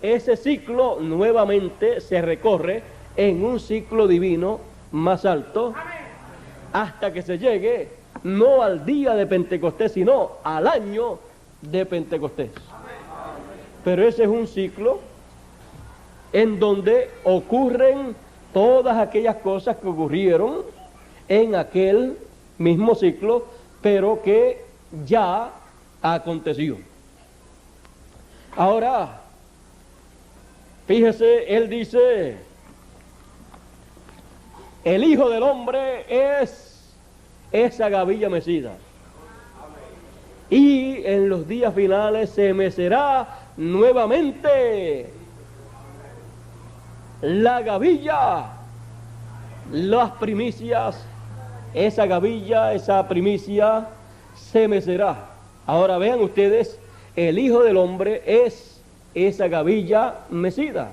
ese ciclo nuevamente se recorre en un ciclo divino más alto, hasta que se llegue no al día de Pentecostés, sino al año de Pentecostés. Pero ese es un ciclo en donde ocurren todas aquellas cosas que ocurrieron en aquel mismo ciclo, pero que ya aconteció. Ahora, fíjese, él dice, el Hijo del Hombre es esa gavilla mecida. Y en los días finales se mecerá nuevamente la gavilla, las primicias, esa gavilla, esa primicia se mecerá. Ahora vean ustedes, el Hijo del Hombre es esa gavilla mecida,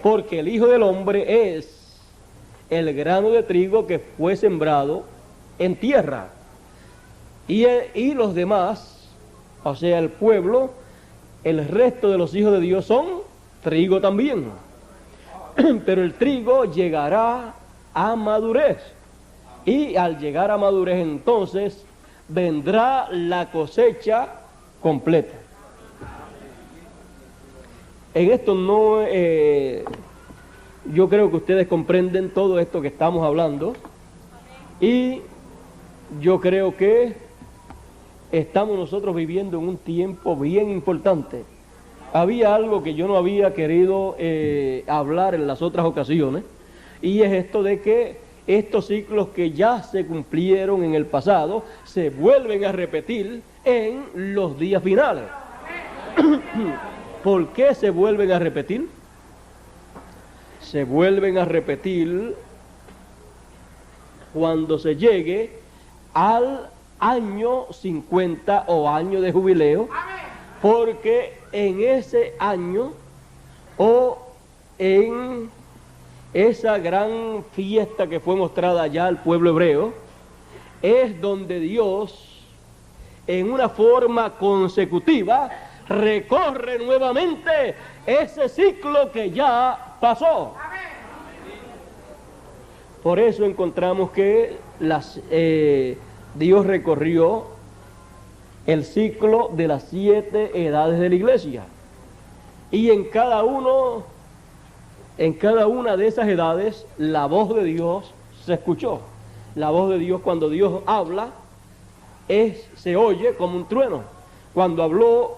porque el Hijo del Hombre es el grano de trigo que fue sembrado en tierra, y los demás, o sea, el pueblo, el resto de los hijos de Dios son trigo también. Pero el trigo llegará a madurez, y al llegar a madurez entonces vendrá la cosecha completa. En esto no, yo creo que ustedes comprenden todo esto que estamos hablando, y yo creo que estamos nosotros viviendo en un tiempo bien importante. Había algo que yo no había querido hablar en las otras ocasiones, y es esto de que estos ciclos que ya se cumplieron en el pasado se vuelven a repetir en los días finales. ¿Por qué se vuelven a repetir? Se vuelven a repetir cuando se llegue al año 50 o año de jubileo, porque en ese año o en esa gran fiesta que fue mostrada allá al pueblo hebreo, es donde Dios, en una forma consecutiva, recorre nuevamente ese ciclo que ya pasó. Por eso encontramos que Dios recorrió el ciclo de las 7 edades de la iglesia, y en cada una de esas edades la voz de Dios se escuchó. La voz de Dios, cuando Dios habla, se oye como un trueno. Cuando habló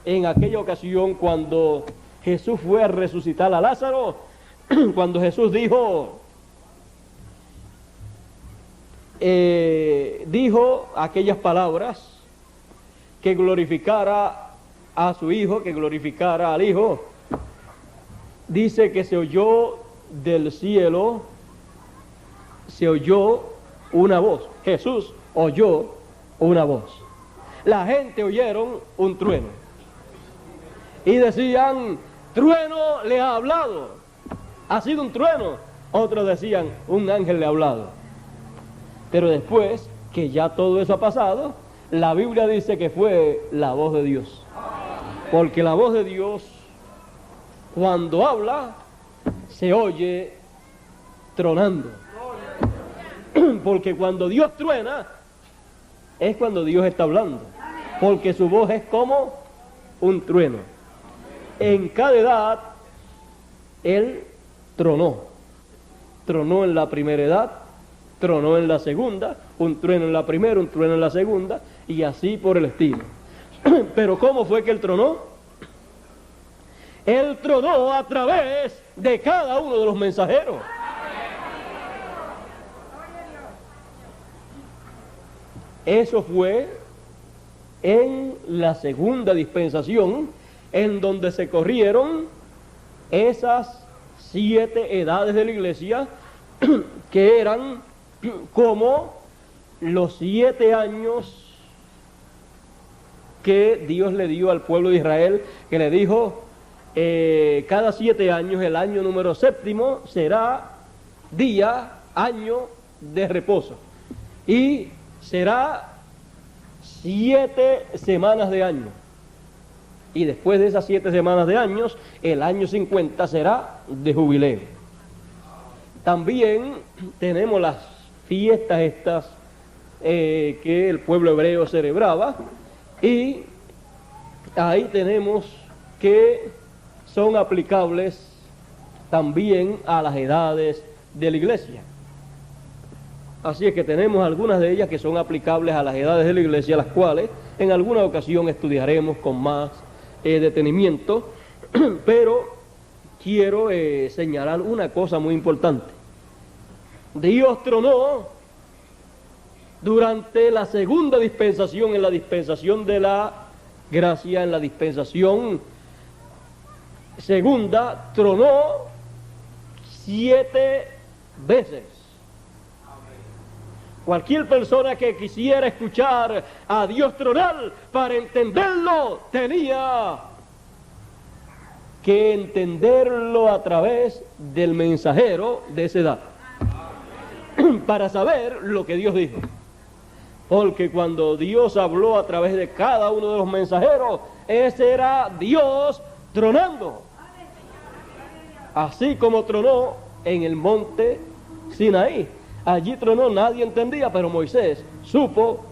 en aquella ocasión, cuando Jesús fue a resucitar a Lázaro, cuando Jesús dijo aquellas palabras, que glorificara a su Hijo, que glorificara al Hijo, dice que se oyó del cielo, se oyó una voz. Jesús oyó una voz. La gente oyeron un trueno y decían, trueno le ha hablado, ha sido un trueno. Otros decían, un ángel le ha hablado. Pero después que ya todo eso ha pasado, la Biblia dice que fue la voz de Dios, porque la voz de Dios, cuando habla, se oye tronando. Porque cuando Dios truena, es cuando Dios está hablando, porque su voz es como un trueno. En cada edad, Él tronó. Tronó en la primera edad, tronó en la segunda, un trueno en la primera, un trueno en la segunda, y así por el estilo. Pero ¿cómo fue que Él tronó? Él tronó a través de cada uno de los mensajeros. Eso fue en la segunda dispensación, en donde se corrieron esas 7 edades de la iglesia, que eran como los 7 años que Dios le dio al pueblo de Israel, que le dijo, cada 7 años, el año número 7 será año de reposo, y será 7 semanas de año, y después de esas 7 semanas de años, el año 50 será de jubileo. También tenemos las fiestas estas que el pueblo hebreo celebraba, y ahí tenemos que son aplicables también a las edades de la iglesia. Así es que tenemos algunas de ellas que son aplicables a las edades de la iglesia, las cuales en alguna ocasión estudiaremos con más detenimiento, pero quiero señalar una cosa muy importante. Dios tronó durante la segunda dispensación, en la dispensación de la gracia, en la dispensación segunda, tronó 7 veces. Cualquier persona que quisiera escuchar a Dios tronar, para entenderlo, tenía que entenderlo a través del mensajero de esa edad, para saber lo que Dios dijo. Porque cuando Dios habló a través de cada uno de los mensajeros, ese era Dios tronando. Así como tronó en el monte Sinaí. Allí tronó, nadie entendía, pero Moisés supo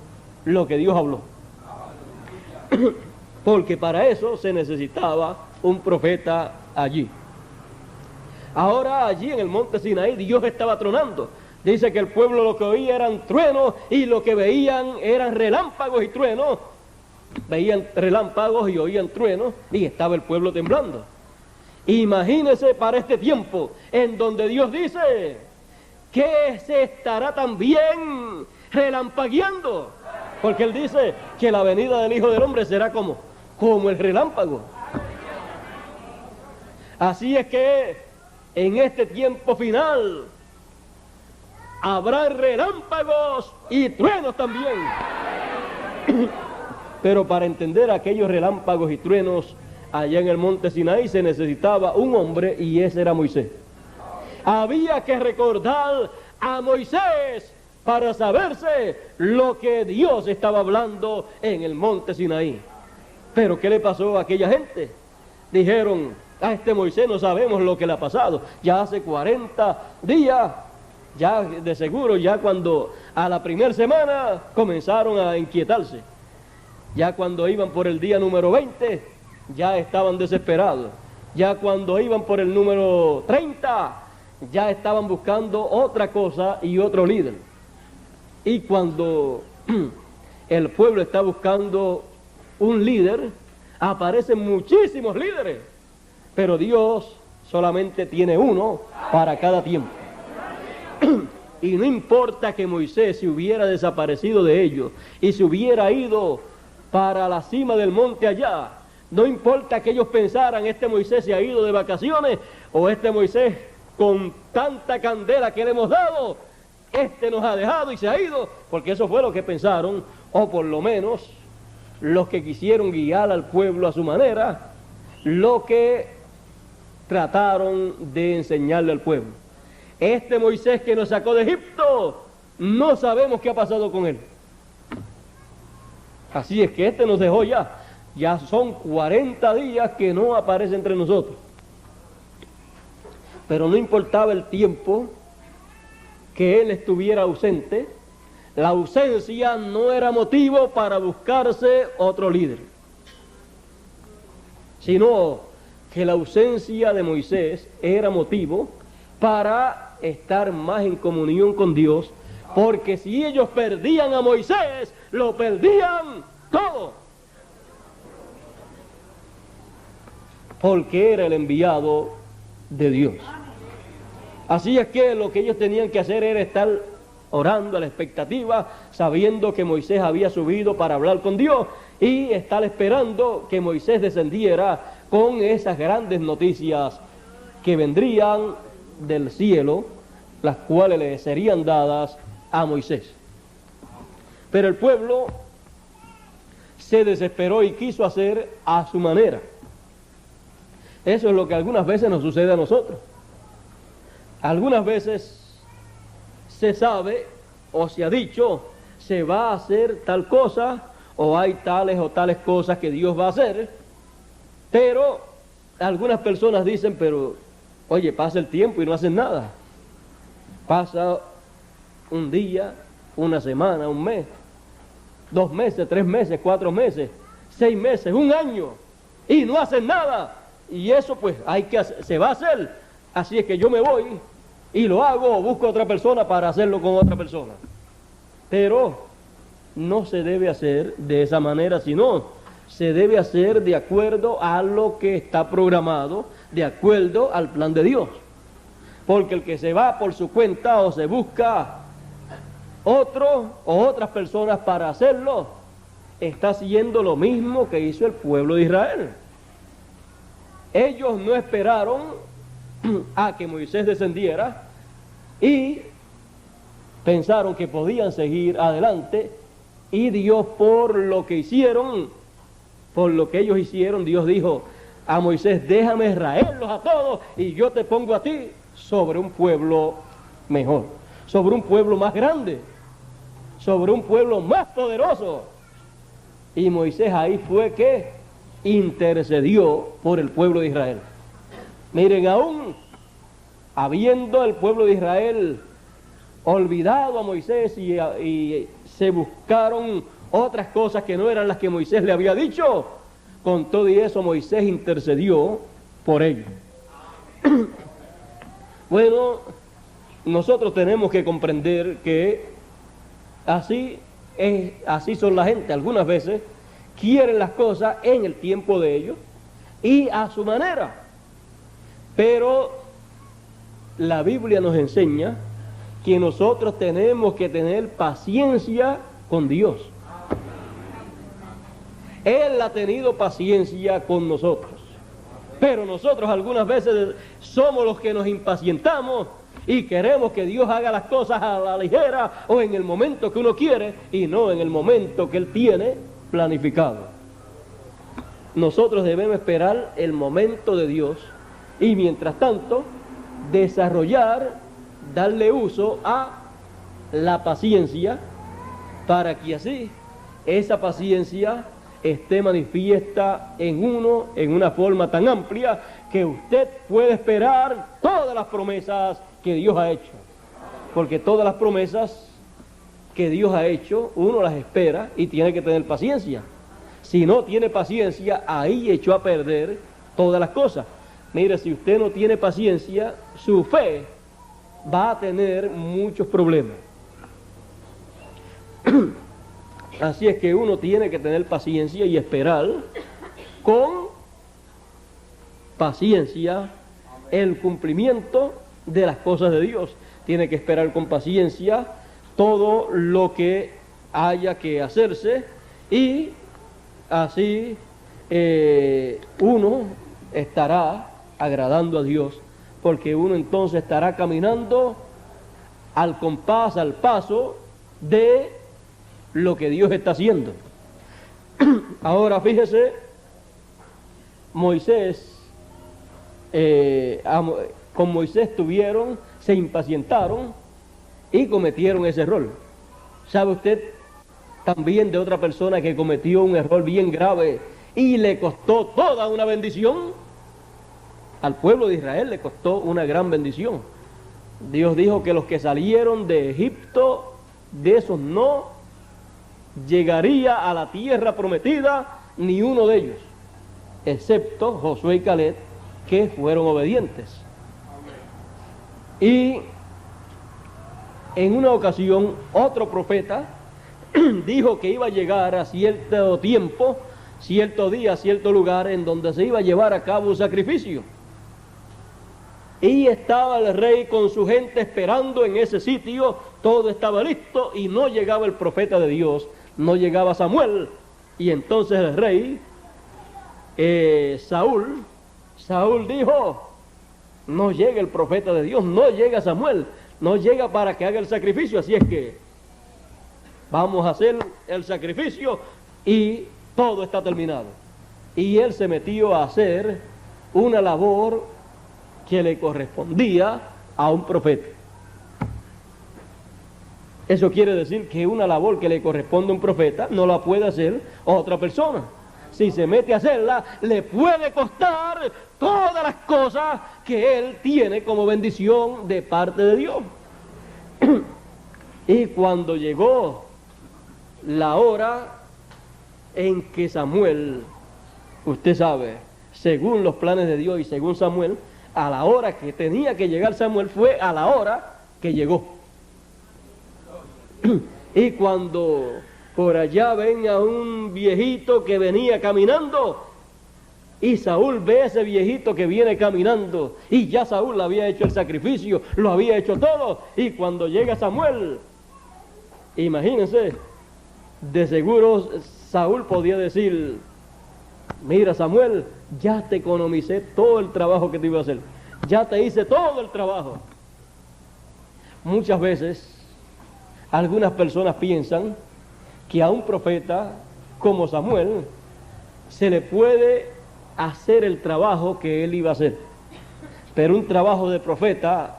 lo que Dios habló. Porque para eso se necesitaba un profeta allí. Ahora allí en el monte Sinaí Dios estaba tronando. Dice que el pueblo lo que oía eran truenos y lo que veían eran relámpagos y truenos. Veían relámpagos y oían truenos y estaba el pueblo temblando. Imagínese para este tiempo en donde Dios dice que se estará también relampagueando, porque Él dice que la venida del Hijo del Hombre será como el relámpago. Así es que en este tiempo final habrá relámpagos y truenos también. Pero para entender aquellos relámpagos y truenos allá en el monte Sinaí se necesitaba un hombre, y ese era Moisés. Había que recordar a Moisés para saberse lo que Dios estaba hablando en el monte Sinaí. Pero ¿qué le pasó a aquella gente? Dijeron, a este Moisés no sabemos lo que le ha pasado. Ya hace 40 días, ya de seguro, ya cuando a la primera semana comenzaron a inquietarse. Ya cuando iban por el día número 20, ya estaban desesperados. Ya cuando iban por el número 30, ya estaban buscando otra cosa y otro líder. Y cuando el pueblo está buscando un líder, aparecen muchísimos líderes, pero Dios solamente tiene uno para cada tiempo. Y no importa que Moisés se hubiera desaparecido de ellos y se hubiera ido para la cima del monte allá, no importa que ellos pensaran, este Moisés se ha ido de vacaciones, o este Moisés con tanta candela que le hemos dado, este nos ha dejado y se ha ido, porque eso fue lo que pensaron, o por lo menos los que quisieron guiar al pueblo a su manera, lo que trataron de enseñarle al pueblo. Este Moisés que nos sacó de Egipto, no sabemos qué ha pasado con él. Así es que este nos dejó ya son 40 días que no aparece entre nosotros. Pero no importaba el tiempo que él estuviera ausente, la ausencia no era motivo para buscarse otro líder, sino que la ausencia de Moisés era motivo para estar más en comunión con Dios, porque si ellos perdían a Moisés, lo perdían todo, porque era el enviado de Dios. Así es que lo que ellos tenían que hacer era estar orando a la expectativa, sabiendo que Moisés había subido para hablar con Dios, y estar esperando que Moisés descendiera con esas grandes noticias que vendrían del cielo, las cuales le serían dadas a Moisés. Pero el pueblo se desesperó y quiso hacer a su manera. Eso es lo que algunas veces nos sucede a nosotros. Algunas veces se sabe o se ha dicho, se va a hacer tal cosa, o hay tales o tales cosas que Dios va a hacer, pero algunas personas dicen, pero oye, pasa el tiempo y no hacen nada. Pasa un día, una semana, un mes, 2 meses, 3 meses, 4 meses, 6 meses, un año, y no hacen nada. Y eso pues se va a hacer. Así es que yo me voy y lo hago o busco a otra persona para hacerlo con otra persona. Pero no se debe hacer de esa manera, sino se debe hacer de acuerdo a lo que está programado, de acuerdo al plan de Dios. Porque el que se va por su cuenta o se busca otro o otras personas para hacerlo, está haciendo lo mismo que hizo el pueblo de Israel. Ellos no esperaron a que Moisés descendiera y pensaron que podían seguir adelante, y Dios, por lo que hicieron, por lo que ellos hicieron, Dios dijo a Moisés: déjame traerlos a todos y yo te pongo a ti sobre un pueblo mejor, sobre un pueblo más grande, sobre un pueblo más poderoso. Y Moisés ahí fue que intercedió por el pueblo de Israel. Miren, aún habiendo el pueblo de Israel olvidado a Moisés y se buscaron otras cosas que no eran las que Moisés le había dicho, con todo y eso Moisés intercedió por ellos. Bueno, nosotros tenemos que comprender que así son la gente. Algunas veces quieren las cosas en el tiempo de ellos y a su manera, pero la Biblia nos enseña que nosotros tenemos que tener paciencia con Dios. Él ha tenido paciencia con nosotros, pero nosotros algunas veces somos los que nos impacientamos y queremos que Dios haga las cosas a la ligera o en el momento que uno quiere y no en el momento que Él tiene planificado. Nosotros debemos esperar el momento de Dios y mientras tanto darle uso a la paciencia, para que así esa paciencia esté manifiesta en uno en una forma tan amplia que usted puede esperar todas las promesas que Dios ha hecho. Porque todas las promesas que Dios ha hecho, uno las espera y tiene que tener paciencia. Si no tiene paciencia, ahí echó a perder todas las cosas. Mire, si usted no tiene paciencia, su fe va a tener muchos problemas. Así es que uno tiene que tener paciencia y esperar con paciencia el cumplimiento de las cosas de Dios. Tiene que esperar con paciencia todo lo que haya que hacerse, y así uno estará agradando a Dios, porque uno entonces estará caminando al compás, al paso de lo que Dios está haciendo. Ahora fíjese, con Moisés se impacientaron y cometieron ese error. ¿Sabe usted también de otra persona que cometió un error bien grave y le costó toda una bendición? Al pueblo de Israel le costó una gran bendición. Dios dijo que los que salieron de Egipto, de esos no llegaría a la tierra prometida ni uno de ellos, excepto Josué y Caleb, que fueron obedientes. Y en una ocasión otro profeta dijo que iba a llegar a cierto tiempo, cierto día, cierto lugar en donde se iba a llevar a cabo un sacrificio. Y estaba el rey con su gente esperando en ese sitio, todo estaba listo y no llegaba el profeta de Dios, no llegaba Samuel. Y entonces el rey, Saúl dijo: no llega el profeta de Dios, no llega Samuel, no llega para que haga el sacrificio, así es que vamos a hacer el sacrificio y todo está terminado. Y él se metió a hacer una labor que le correspondía a un profeta. Eso quiere decir que una labor que le corresponde a un profeta no la puede hacer otra persona. Si se mete a hacerla, le puede costar todas las cosas que él tiene como bendición de parte de Dios. Y cuando llegó la hora en que Samuel, usted sabe, según los planes de Dios y según Samuel, a la hora que tenía que llegar Samuel fue a la hora que llegó. Y cuando por allá ven a un viejito que venía caminando, y Saúl ve a ese viejito que viene caminando, y ya Saúl le había hecho el sacrificio, lo había hecho todo, y cuando llega Samuel, imagínense, de seguro Saúl podía decir: mira, Samuel, ya te economicé todo el trabajo que te iba a hacer, ya te hice todo el trabajo. Muchas veces algunas personas piensan que a un profeta como Samuel se le puede hacer el trabajo que él iba a hacer, pero un trabajo de profeta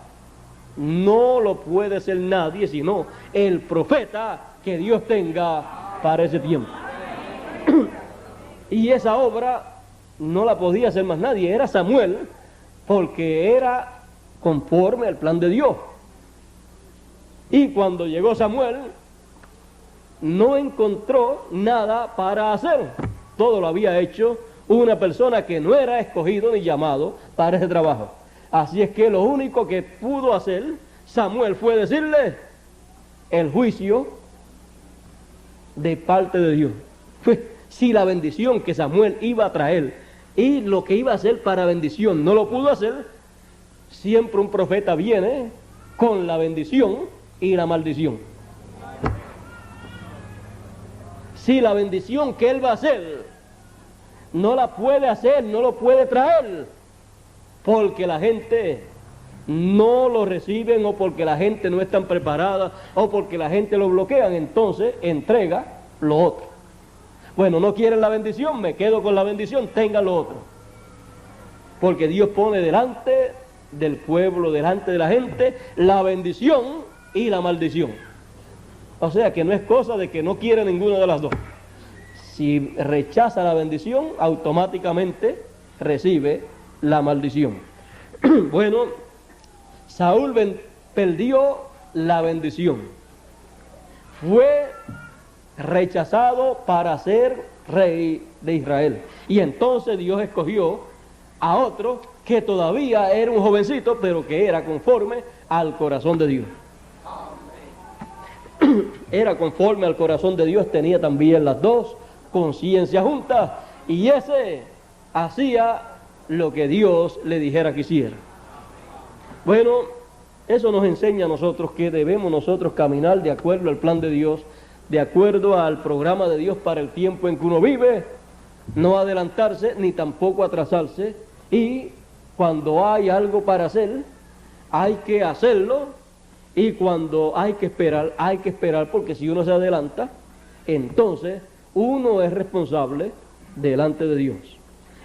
no lo puede hacer nadie sino el profeta que Dios tenga para ese tiempo. Y esa obra no la podía hacer más nadie, era Samuel, porque era conforme al plan de Dios. Y cuando llegó Samuel, no encontró nada para hacer. Todo lo había hecho una persona que no era escogido ni llamado para ese trabajo. Así es que lo único que pudo hacer Samuel fue decirle el juicio de parte de Dios. Si la bendición que Samuel iba a traer y lo que iba a hacer para bendición no lo pudo hacer, siempre un profeta viene con la bendición y la maldición. Si la bendición que él va a hacer no la puede hacer, no lo puede traer, porque la gente no lo reciben, o porque la gente no está preparada, o porque la gente lo bloquean, entonces entrega lo otro. Bueno, no quieren la bendición, me quedo con la bendición, tengan lo otro. Porque Dios pone delante del pueblo, delante de la gente, la bendición y la maldición. O sea que no es cosa de que no quiere ninguna de las dos. Si rechaza la bendición, automáticamente recibe la maldición. Bueno, Saúl perdió la bendición. Fue rechazado para ser rey de Israel. Y entonces Dios escogió a otro que todavía era un jovencito, pero que era conforme al corazón de Dios. Era conforme al corazón de Dios, tenía también las dos conciencias juntas, y ese hacía lo que Dios le dijera que hiciera. Bueno, eso nos enseña a nosotros que debemos nosotros caminar de acuerdo al plan de Dios, de acuerdo al programa de Dios para el tiempo en que uno vive, no adelantarse ni tampoco atrasarse, y cuando hay algo para hacer, hay que hacerlo, y cuando hay que esperar, porque si uno se adelanta, entonces uno es responsable delante de Dios,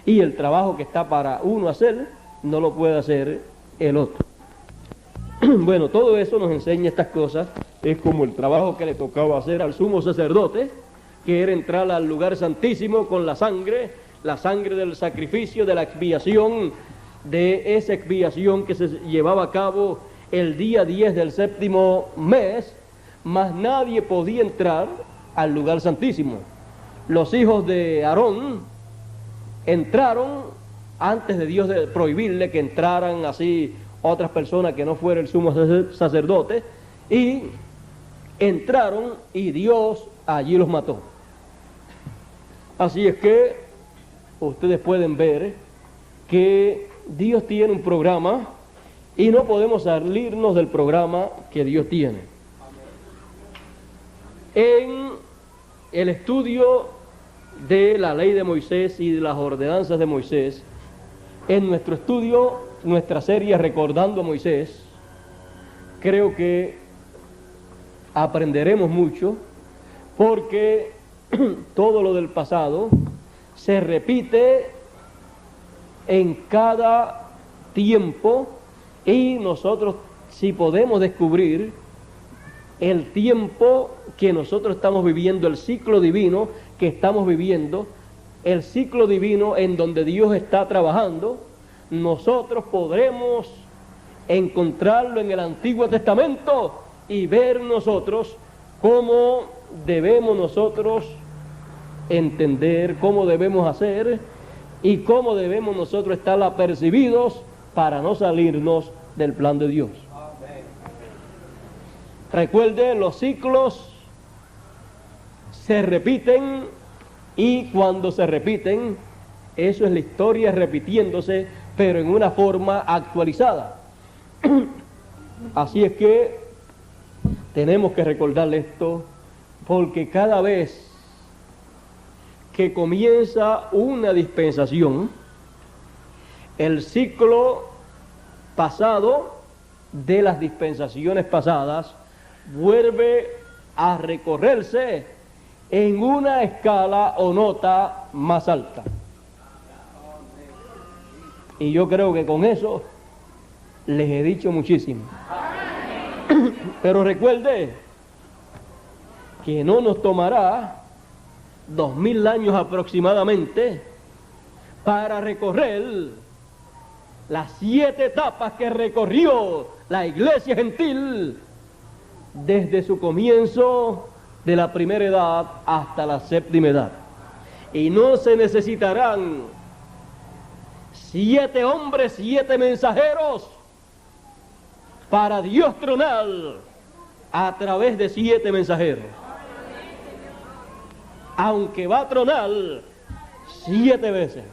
y el trabajo que está para uno hacer, no lo puede hacer el otro. Bueno, todo eso nos enseña estas cosas. Es como el trabajo que le tocaba hacer al sumo sacerdote, que era entrar al lugar santísimo con la sangre del sacrificio, de la expiación, de esa expiación que se llevaba a cabo el día 10 del séptimo mes, mas nadie podía entrar al lugar santísimo. Los hijos de Aarón entraron antes de Dios de prohibirle que entraran así otras personas que no fuera el sumo sacerdote, y entraron y Dios allí los mató. Así es que ustedes pueden ver que Dios tiene un programa y no podemos salirnos del programa que Dios tiene. En el estudio de la ley de Moisés y de las ordenanzas de Moisés, en nuestro estudio, nuestra serie Recordando a Moisés, creo que aprenderemos mucho, porque todo lo del pasado se repite en cada tiempo, y nosotros, si podemos descubrir el tiempo que nosotros estamos viviendo, el ciclo divino que estamos viviendo, el ciclo divino en donde Dios está trabajando, nosotros podremos encontrarlo en el Antiguo Testamento y ver nosotros cómo debemos nosotros entender, cómo debemos hacer y cómo debemos nosotros estar apercibidos para no salirnos del plan de Dios. Recuerde, los ciclos se repiten y cuando se repiten, eso es la historia repitiéndose, pero en una forma actualizada. Así es que tenemos que recordar esto, porque cada vez que comienza una dispensación, el ciclo pasado de las dispensaciones pasadas vuelve a recorrerse en una escala o nota más alta. Y yo creo que con eso les he dicho muchísimo. Pero recuerde que no nos tomará 2000 años aproximadamente para recorrer las 7 etapas que recorrió la iglesia gentil desde su comienzo de la primera edad hasta la séptima edad. Y no se necesitarán 7 hombres, 7 mensajeros para Dios tronar a través de 7 mensajeros. Aunque va a tronar 7 veces.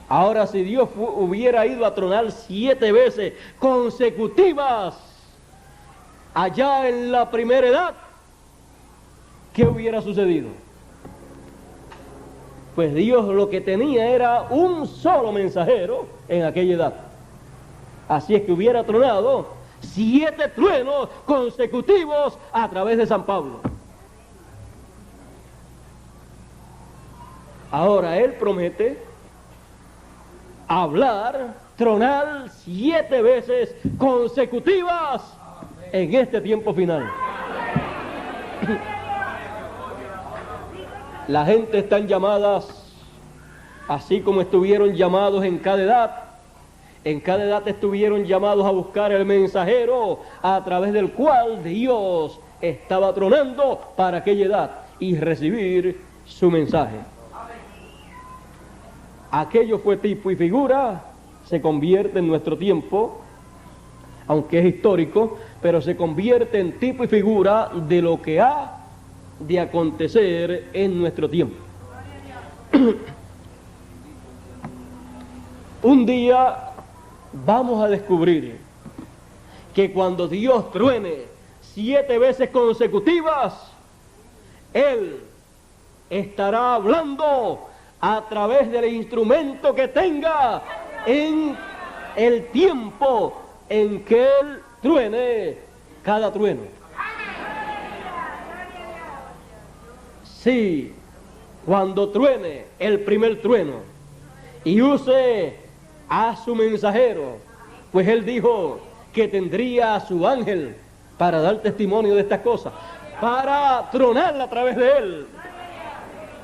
Ahora, si Dios hubiera ido a tronar 7 veces consecutivas allá en la primera edad, ¿qué hubiera sucedido? Pues Dios lo que tenía era un solo mensajero en aquella edad. Así es que hubiera tronado 7 truenos consecutivos a través de San Pablo. Ahora Él promete hablar, tronar 7 veces consecutivas en este tiempo final. La gente están llamadas, así como estuvieron llamados en cada edad estuvieron llamados a buscar el mensajero a través del cual Dios estaba tronando para aquella edad y recibir su mensaje. Aquello fue tipo y figura, se convierte en nuestro tiempo, aunque es histórico, pero se convierte en tipo y figura de lo que ha de acontecer en nuestro tiempo. Un día vamos a descubrir que cuando Dios truene 7 veces consecutivas, Él estará hablando a través del instrumento que tenga en el tiempo en que Él truene cada trueno. Sí, cuando truene el primer trueno y use a su mensajero, pues Él dijo que tendría a su ángel para dar testimonio de estas cosas, para tronarla a través de Él.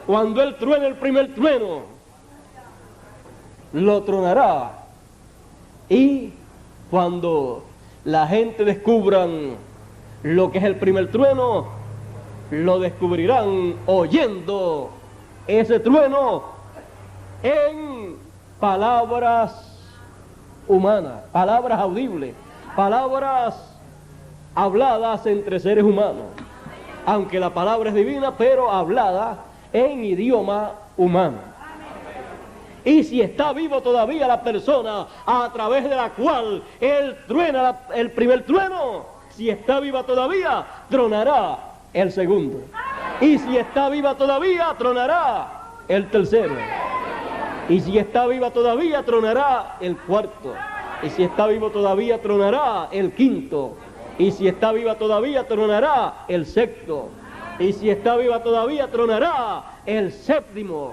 Cuando Él truene el primer trueno, lo tronará. Y cuando la gente descubran lo que es el primer trueno, lo descubrirán oyendo ese trueno en palabras humanas, palabras audibles, palabras habladas entre seres humanos. Aunque la palabra es divina, pero hablada en idioma humano. Y si está vivo todavía la persona a través de la cual Él truena el primer trueno, si está viva todavía, tronará el segundo. Y si está viva todavía, tronará el tercero. Y si está viva todavía, tronará el cuarto. Y si está vivo todavía, tronará el quinto. Y si está viva todavía, tronará el sexto. Y si está viva todavía, tronará el séptimo.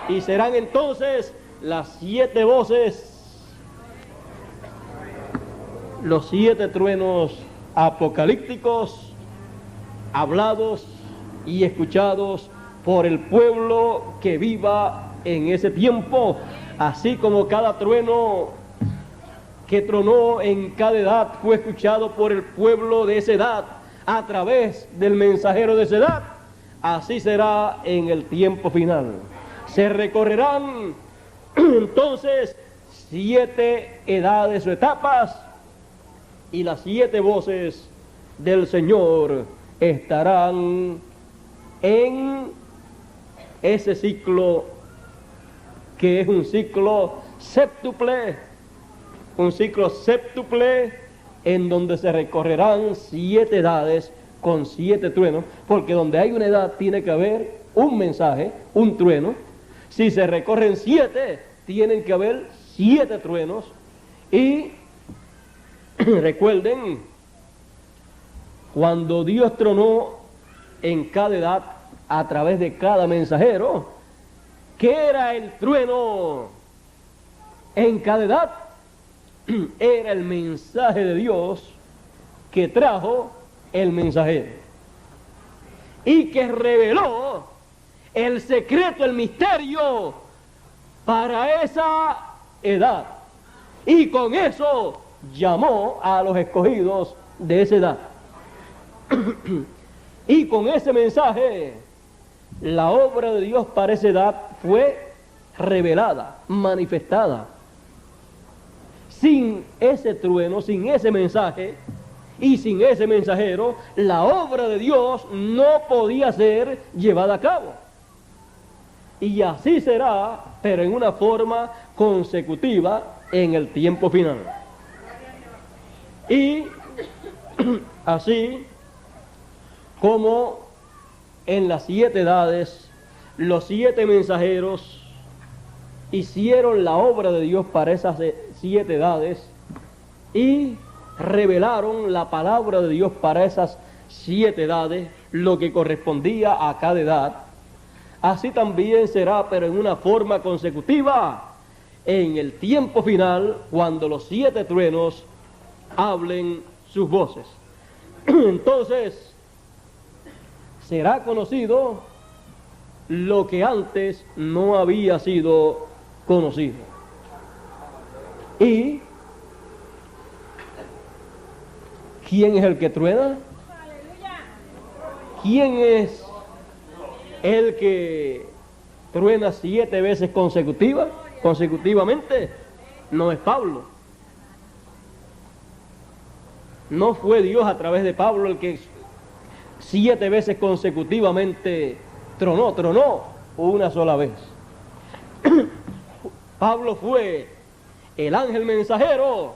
Y serán entonces las 7 voces, los 7 truenos apocalípticos, hablados y escuchados por el pueblo que viva en ese tiempo, así como cada trueno que tronó en cada edad fue escuchado por el pueblo de esa edad a través del mensajero de esa edad, así será en el tiempo final. Se recorrerán entonces 7 edades o etapas, y las 7 voces del Señor estarán en ese ciclo, que es un ciclo séptuple, en donde se recorrerán 7 edades con 7 truenos, porque donde hay una edad tiene que haber un mensaje, un trueno. Si se recorren 7, tienen que haber 7 truenos. Y recuerden, cuando Dios tronó en cada edad a través de cada mensajero, ¿qué era el trueno en cada edad? Era el mensaje de Dios que trajo el mensajero y que reveló el secreto, el misterio para esa edad, y con eso llamó a los escogidos de esa edad. Y con ese mensaje la obra de Dios para esa edad fue revelada, manifestada. Sin ese trueno, sin ese mensaje y sin ese mensajero, la obra de Dios no podía ser llevada a cabo. Y así será, pero en una forma consecutiva en el tiempo final. Y así como en las 7 edades, los 7 mensajeros hicieron la obra de Dios para esas 7 edades y revelaron la palabra de Dios para esas 7 edades, lo que correspondía a cada edad. Así también será, pero en una forma consecutiva, en el tiempo final, cuando los 7 truenos hablen sus voces. Entonces, será conocido lo que antes no había sido conocido. ¿Y quién es el que truena? ¿Quién es el que truena 7 veces consecutivamente? No es Pablo. No fue Dios a través de Pablo el que 7 veces consecutivamente tronó una sola vez. Pablo fue el ángel mensajero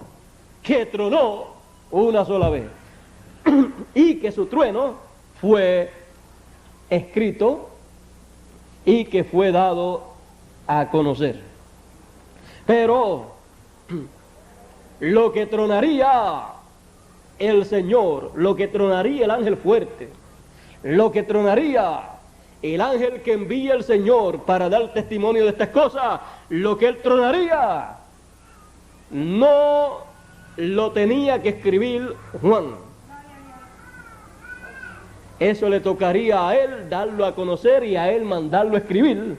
que tronó una sola vez y que su trueno fue escrito y que fue dado a conocer. Pero lo que tronaría el Señor, lo que tronaría el ángel fuerte, lo que tronaría el ángel que envía el Señor para dar testimonio de estas cosas, lo que él tronaría, no lo tenía que escribir Juan. Eso le tocaría a él darlo a conocer y a él mandarlo a escribir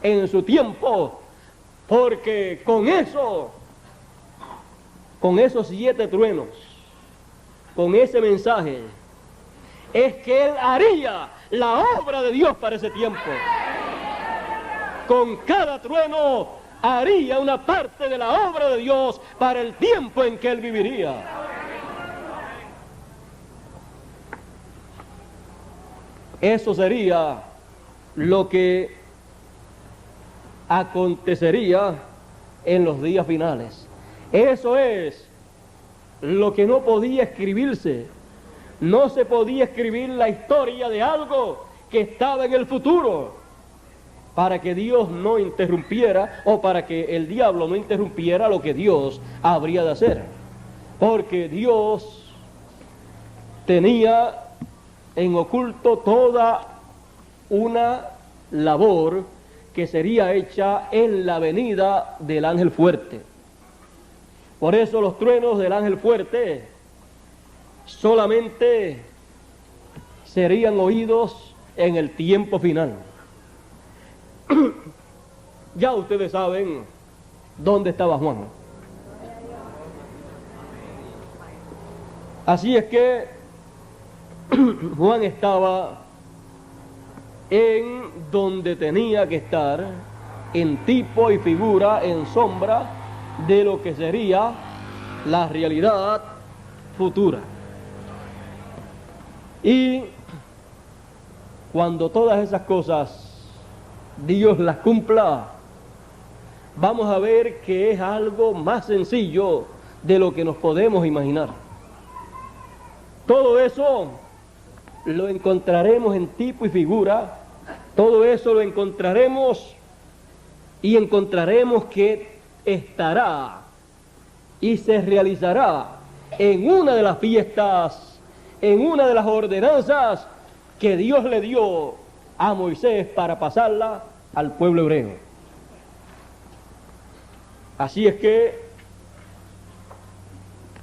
en su tiempo, porque con esos 7 truenos, con ese mensaje, es que él haría la obra de Dios para ese tiempo. Con cada trueno haría una parte de la obra de Dios para el tiempo en que él viviría. Eso sería lo que acontecería en los días finales. Eso es lo que no podía escribirse. No se podía escribir la historia de algo que estaba en el futuro, para que Dios no interrumpiera, o para que el diablo no interrumpiera lo que Dios habría de hacer. Porque Dios tenía en oculto toda una labor que sería hecha en la venida del ángel fuerte. Por eso los truenos del ángel fuerte solamente serían oídos en el tiempo final. Ya ustedes saben dónde estaba Juan. Así es que Juan estaba en donde tenía que estar, en tipo y figura, en sombra de lo que sería la realidad futura. Y cuando todas esas cosas Dios las cumpla, vamos a ver que es algo más sencillo de lo que nos podemos imaginar. Todo eso lo encontraremos en tipo y figura, todo eso lo encontraremos y encontraremos que estará y se realizará en una de las fiestas, en una de las ordenanzas que Dios le dio a Moisés para pasarla al pueblo hebreo. Así es que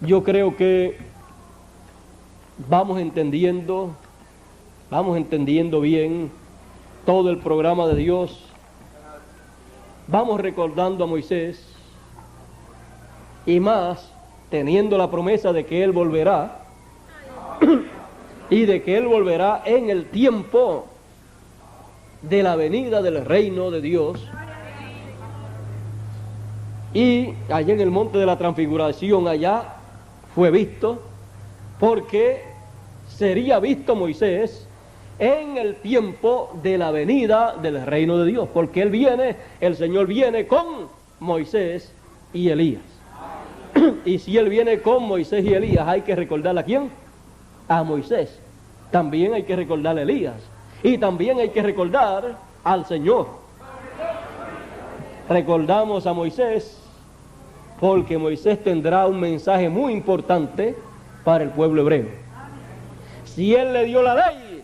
yo creo que vamos entendiendo bien todo el programa de Dios. Vamos recordando a Moisés y más teniendo la promesa de que Él volverá y de que Él volverá en el tiempo de la venida del reino de Dios. Y allá en el monte de la transfiguración, allá fue visto, porque sería visto Moisés en el tiempo de la venida del reino de Dios, porque el Señor viene con Moisés y Elías. Y si Él viene con Moisés y Elías, hay que recordarle a quién, a Moisés. También hay que recordarle a Elías, y también hay que recordar al Señor. Recordamos a Moisés porque Moisés tendrá un mensaje muy importante para el pueblo hebreo. Si Él le dio la ley,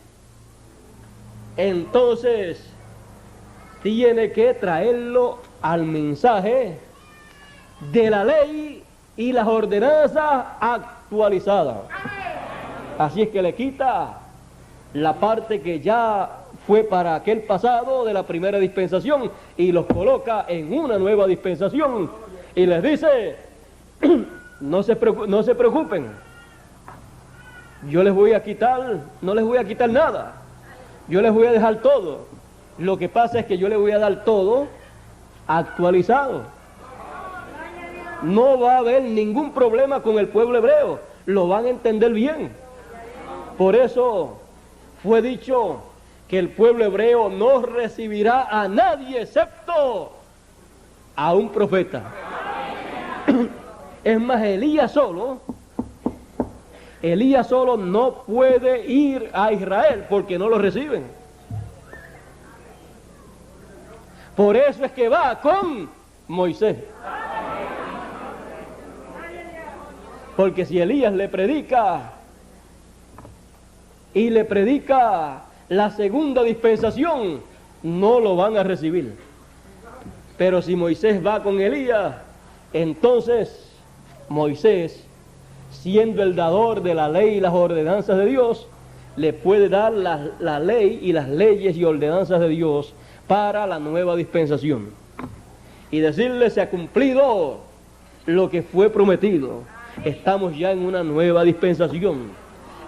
entonces tiene que traerlo al mensaje de la ley y las ordenanzas actualizadas. Así es que le quita la parte que ya fue para aquel pasado de la primera dispensación y los coloca en una nueva dispensación y les dice, no se preocupen, yo les voy a quitar, no les voy a quitar nada, yo les voy a dejar todo. Lo que pasa es que yo les voy a dar todo actualizado. No va a haber ningún problema con el pueblo hebreo, lo van a entender bien. Por eso fue dicho que el pueblo hebreo no recibirá a nadie excepto a un profeta. Es más, Elías solo no puede ir a Israel porque no lo reciben. Por eso es que va con Moisés. Porque si Elías le predica y le predica la segunda dispensación, no lo van a recibir. Pero si Moisés va con Elías, entonces Moisés, siendo el dador de la ley y las ordenanzas de Dios, le puede dar la ley y las leyes y ordenanzas de Dios para la nueva dispensación. Y decirle, se ha cumplido lo que fue prometido. Estamos ya en una nueva dispensación,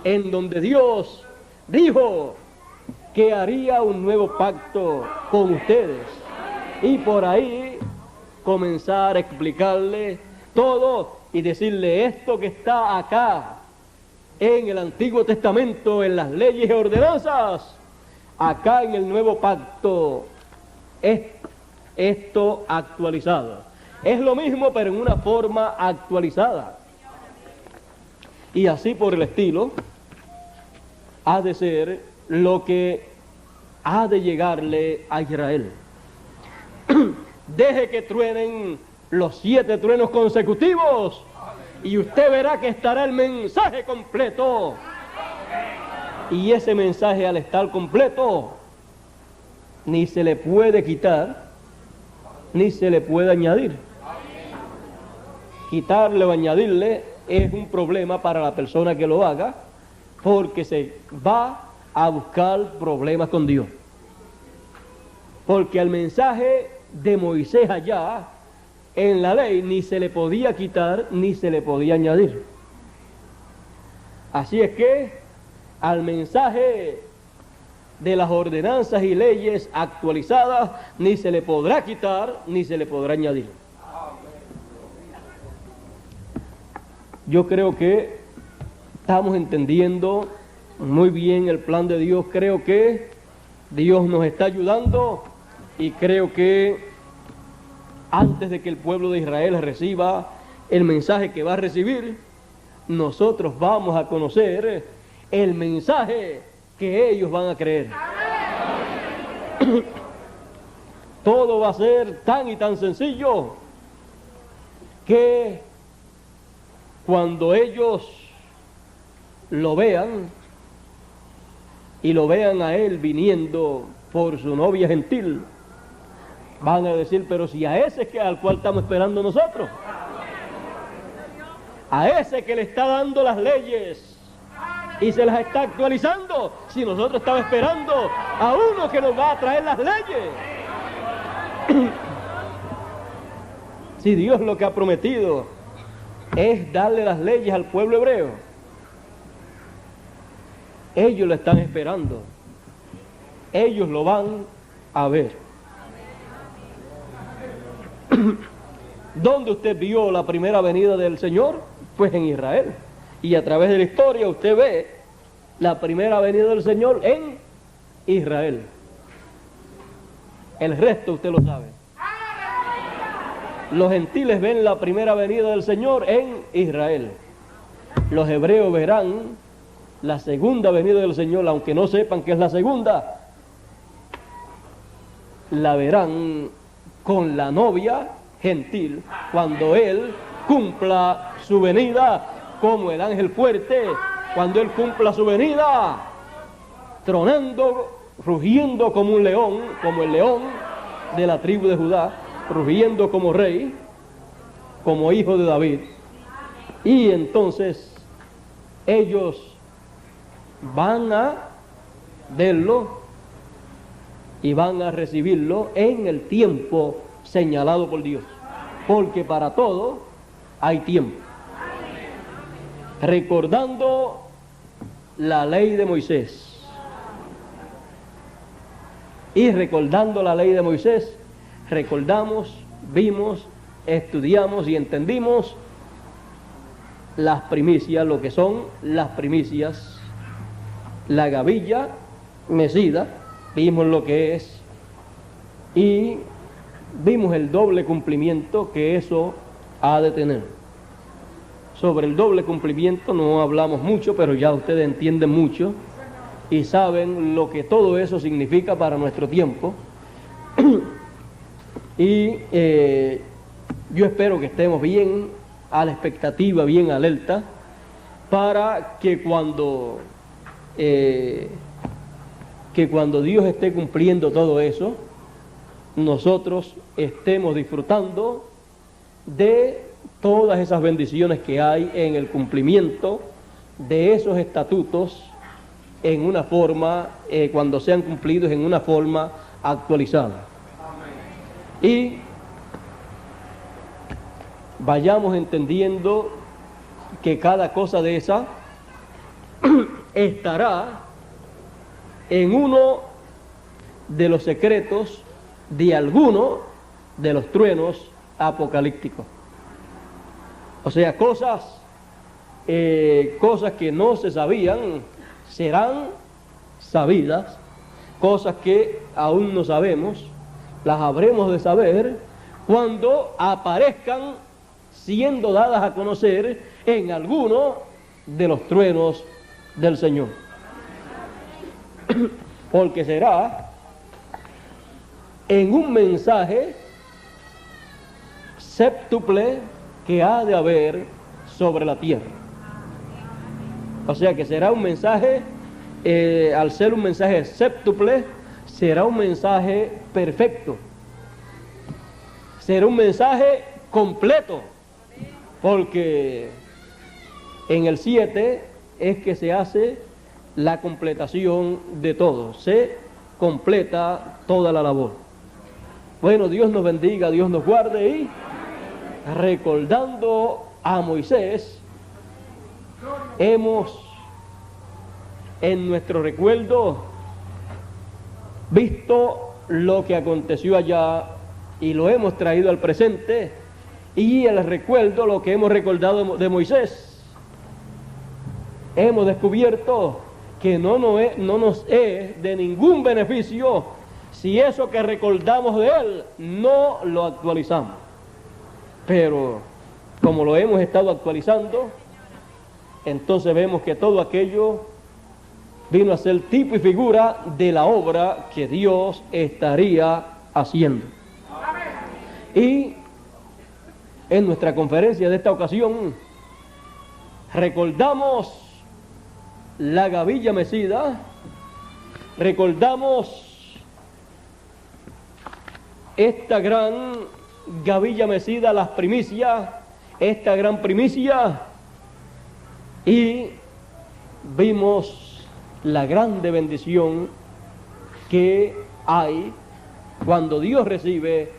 en donde Dios dijo que haría un nuevo pacto con ustedes. Y por ahí comenzar a explicarle todo y decirle esto que está acá en el Antiguo Testamento, en las leyes y ordenanzas, acá en el nuevo pacto, es esto actualizado. Es lo mismo, pero en una forma actualizada. Y así por el estilo, ha de ser lo que ha de llegarle a Israel. Deje que truenen los 7 truenos consecutivos y usted verá que estará el mensaje completo. Y ese mensaje, al estar completo, ni se le puede quitar ni se le puede añadir. Quitarle o añadirle es un problema para la persona que lo haga, porque se va a buscar problemas con Dios. Porque al mensaje de Moisés allá en la ley ni se le podía quitar ni se le podía añadir. Así es que al mensaje de las ordenanzas y leyes actualizadas ni se le podrá quitar ni se le podrá añadir. Yo creo que estamos entendiendo muy bien el plan de Dios. Creo que Dios nos está ayudando y creo que antes de que el pueblo de Israel reciba el mensaje que va a recibir, nosotros vamos a conocer el mensaje que ellos van a creer. Todo va a ser tan y tan sencillo que cuando ellos lo vean y lo vean a él viniendo por su novia gentil, van a decir, pero si a ese que al cual estamos esperando nosotros, a ese que le está dando las leyes y se las está actualizando, si nosotros estamos esperando a uno que nos va a traer las leyes. Si Dios lo que ha prometido es darle las leyes al pueblo hebreo, ellos lo están esperando, ellos lo van a ver. ¿Dónde usted vio la primera venida del Señor? Pues en Israel. Y a través de la historia usted ve la primera venida del Señor en Israel. El resto usted lo sabe. Los gentiles ven la primera venida del Señor en Israel. Los hebreos verán la segunda venida del Señor, aunque no sepan que es la segunda, la verán con la novia gentil cuando Él cumpla su venida, como el ángel fuerte, cuando Él cumpla su venida, tronando, rugiendo como un león, como el león de la tribu de Judá, rugiendo como rey, como hijo de David. Y entonces ellos van a verlo y van a recibirlo en el tiempo señalado por Dios, porque para todo hay tiempo. Recordando la ley de Moisés y recordando la ley de Moisés, recordamos, vimos, estudiamos y entendimos las primicias, lo que son las primicias, la gavilla mecida, vimos lo que es y vimos el doble cumplimiento que eso ha de tener. Sobre el doble cumplimiento no hablamos mucho, pero ya ustedes entienden mucho y saben lo que todo eso significa para nuestro tiempo. Y yo espero que estemos bien a la expectativa, bien alerta, para que cuando Dios esté cumpliendo todo eso, nosotros estemos disfrutando de todas esas bendiciones que hay en el cumplimiento de esos estatutos en una forma, cuando sean cumplidos en una forma actualizada. Y vayamos entendiendo que cada cosa de esa estará en uno de los secretos de alguno de los truenos apocalípticos. O sea, cosas que no se sabían serán sabidas, cosas que aún no sabemos, las habremos de saber cuando aparezcan siendo dadas a conocer en alguno de los truenos del Señor. Porque será en un mensaje séptuple que ha de haber sobre la tierra. O sea que será un mensaje, al ser un mensaje séptuple, será un mensaje perfecto. Será un mensaje completo. Porque en el 7 es que se hace la completación de todo. Se completa toda la labor. Bueno, Dios nos bendiga, Dios nos guarde y recordando a Moisés, hemos en nuestro recuerdo, visto lo que aconteció allá y lo hemos traído al presente, y el recuerdo, lo que hemos recordado de Moisés. Hemos descubierto que no nos es de ningún beneficio si eso que recordamos de él no lo actualizamos. Pero como lo hemos estado actualizando, entonces vemos que todo aquello vino a ser tipo y figura de la obra que Dios estaría haciendo. Y en nuestra conferencia de esta ocasión recordamos la gavilla mecida, recordamos esta gran gavilla mecida, las primicias, esta gran primicia, y vimos la grande bendición que hay cuando Dios recibe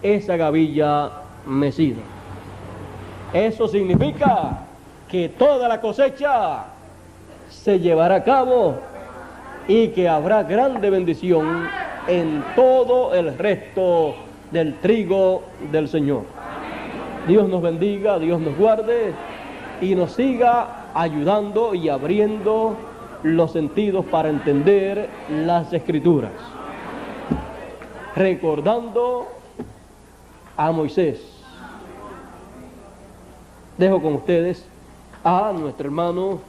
esa gavilla mecida. Eso significa que toda la cosecha se llevará a cabo y que habrá grande bendición en todo el resto del trigo del Señor. Dios nos bendiga, Dios nos guarde y nos siga ayudando y abriendo los sentidos para entender las Escrituras. Recordando a Moisés, dejo con ustedes a nuestro hermano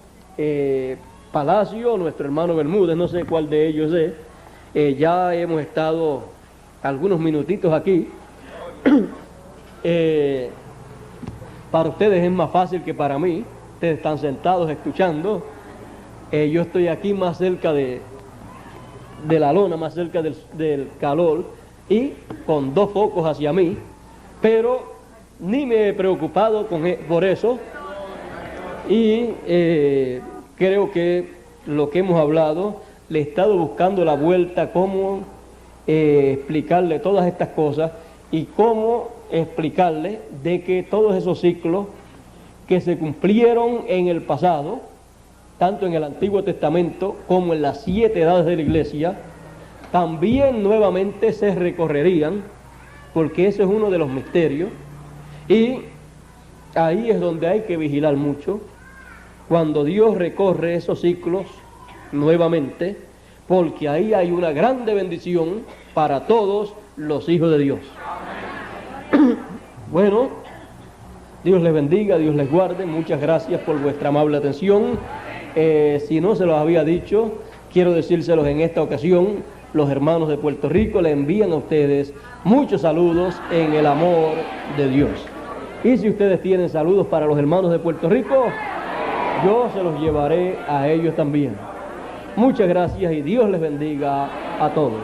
Palacio, nuestro hermano Bermúdez, no sé cuál de ellos es. Ya hemos estado algunos minutitos aquí. Para ustedes es más fácil que para mí. Ustedes están sentados escuchando. Yo estoy aquí más cerca de la lona, más cerca del calor, y con dos focos hacia mí, pero ni me he preocupado por eso. Y creo que lo que hemos hablado, le he estado buscando la vuelta, cómo explicarle todas estas cosas y cómo explicarle de que todos esos ciclos que se cumplieron en el pasado, tanto en el Antiguo Testamento como en las 7 edades de la Iglesia, también nuevamente se recorrerían, porque ese es uno de los misterios, y ahí es donde hay que vigilar mucho, cuando Dios recorre esos ciclos nuevamente, porque ahí hay una grande bendición para todos los hijos de Dios. Bueno, Dios les bendiga, Dios les guarde, muchas gracias por vuestra amable atención. Si no se los había dicho, quiero decírselos en esta ocasión. Los hermanos de Puerto Rico le envían a ustedes muchos saludos en el amor de Dios. Y si ustedes tienen saludos para los hermanos de Puerto Rico, yo se los llevaré a ellos también. Muchas gracias y Dios les bendiga a todos.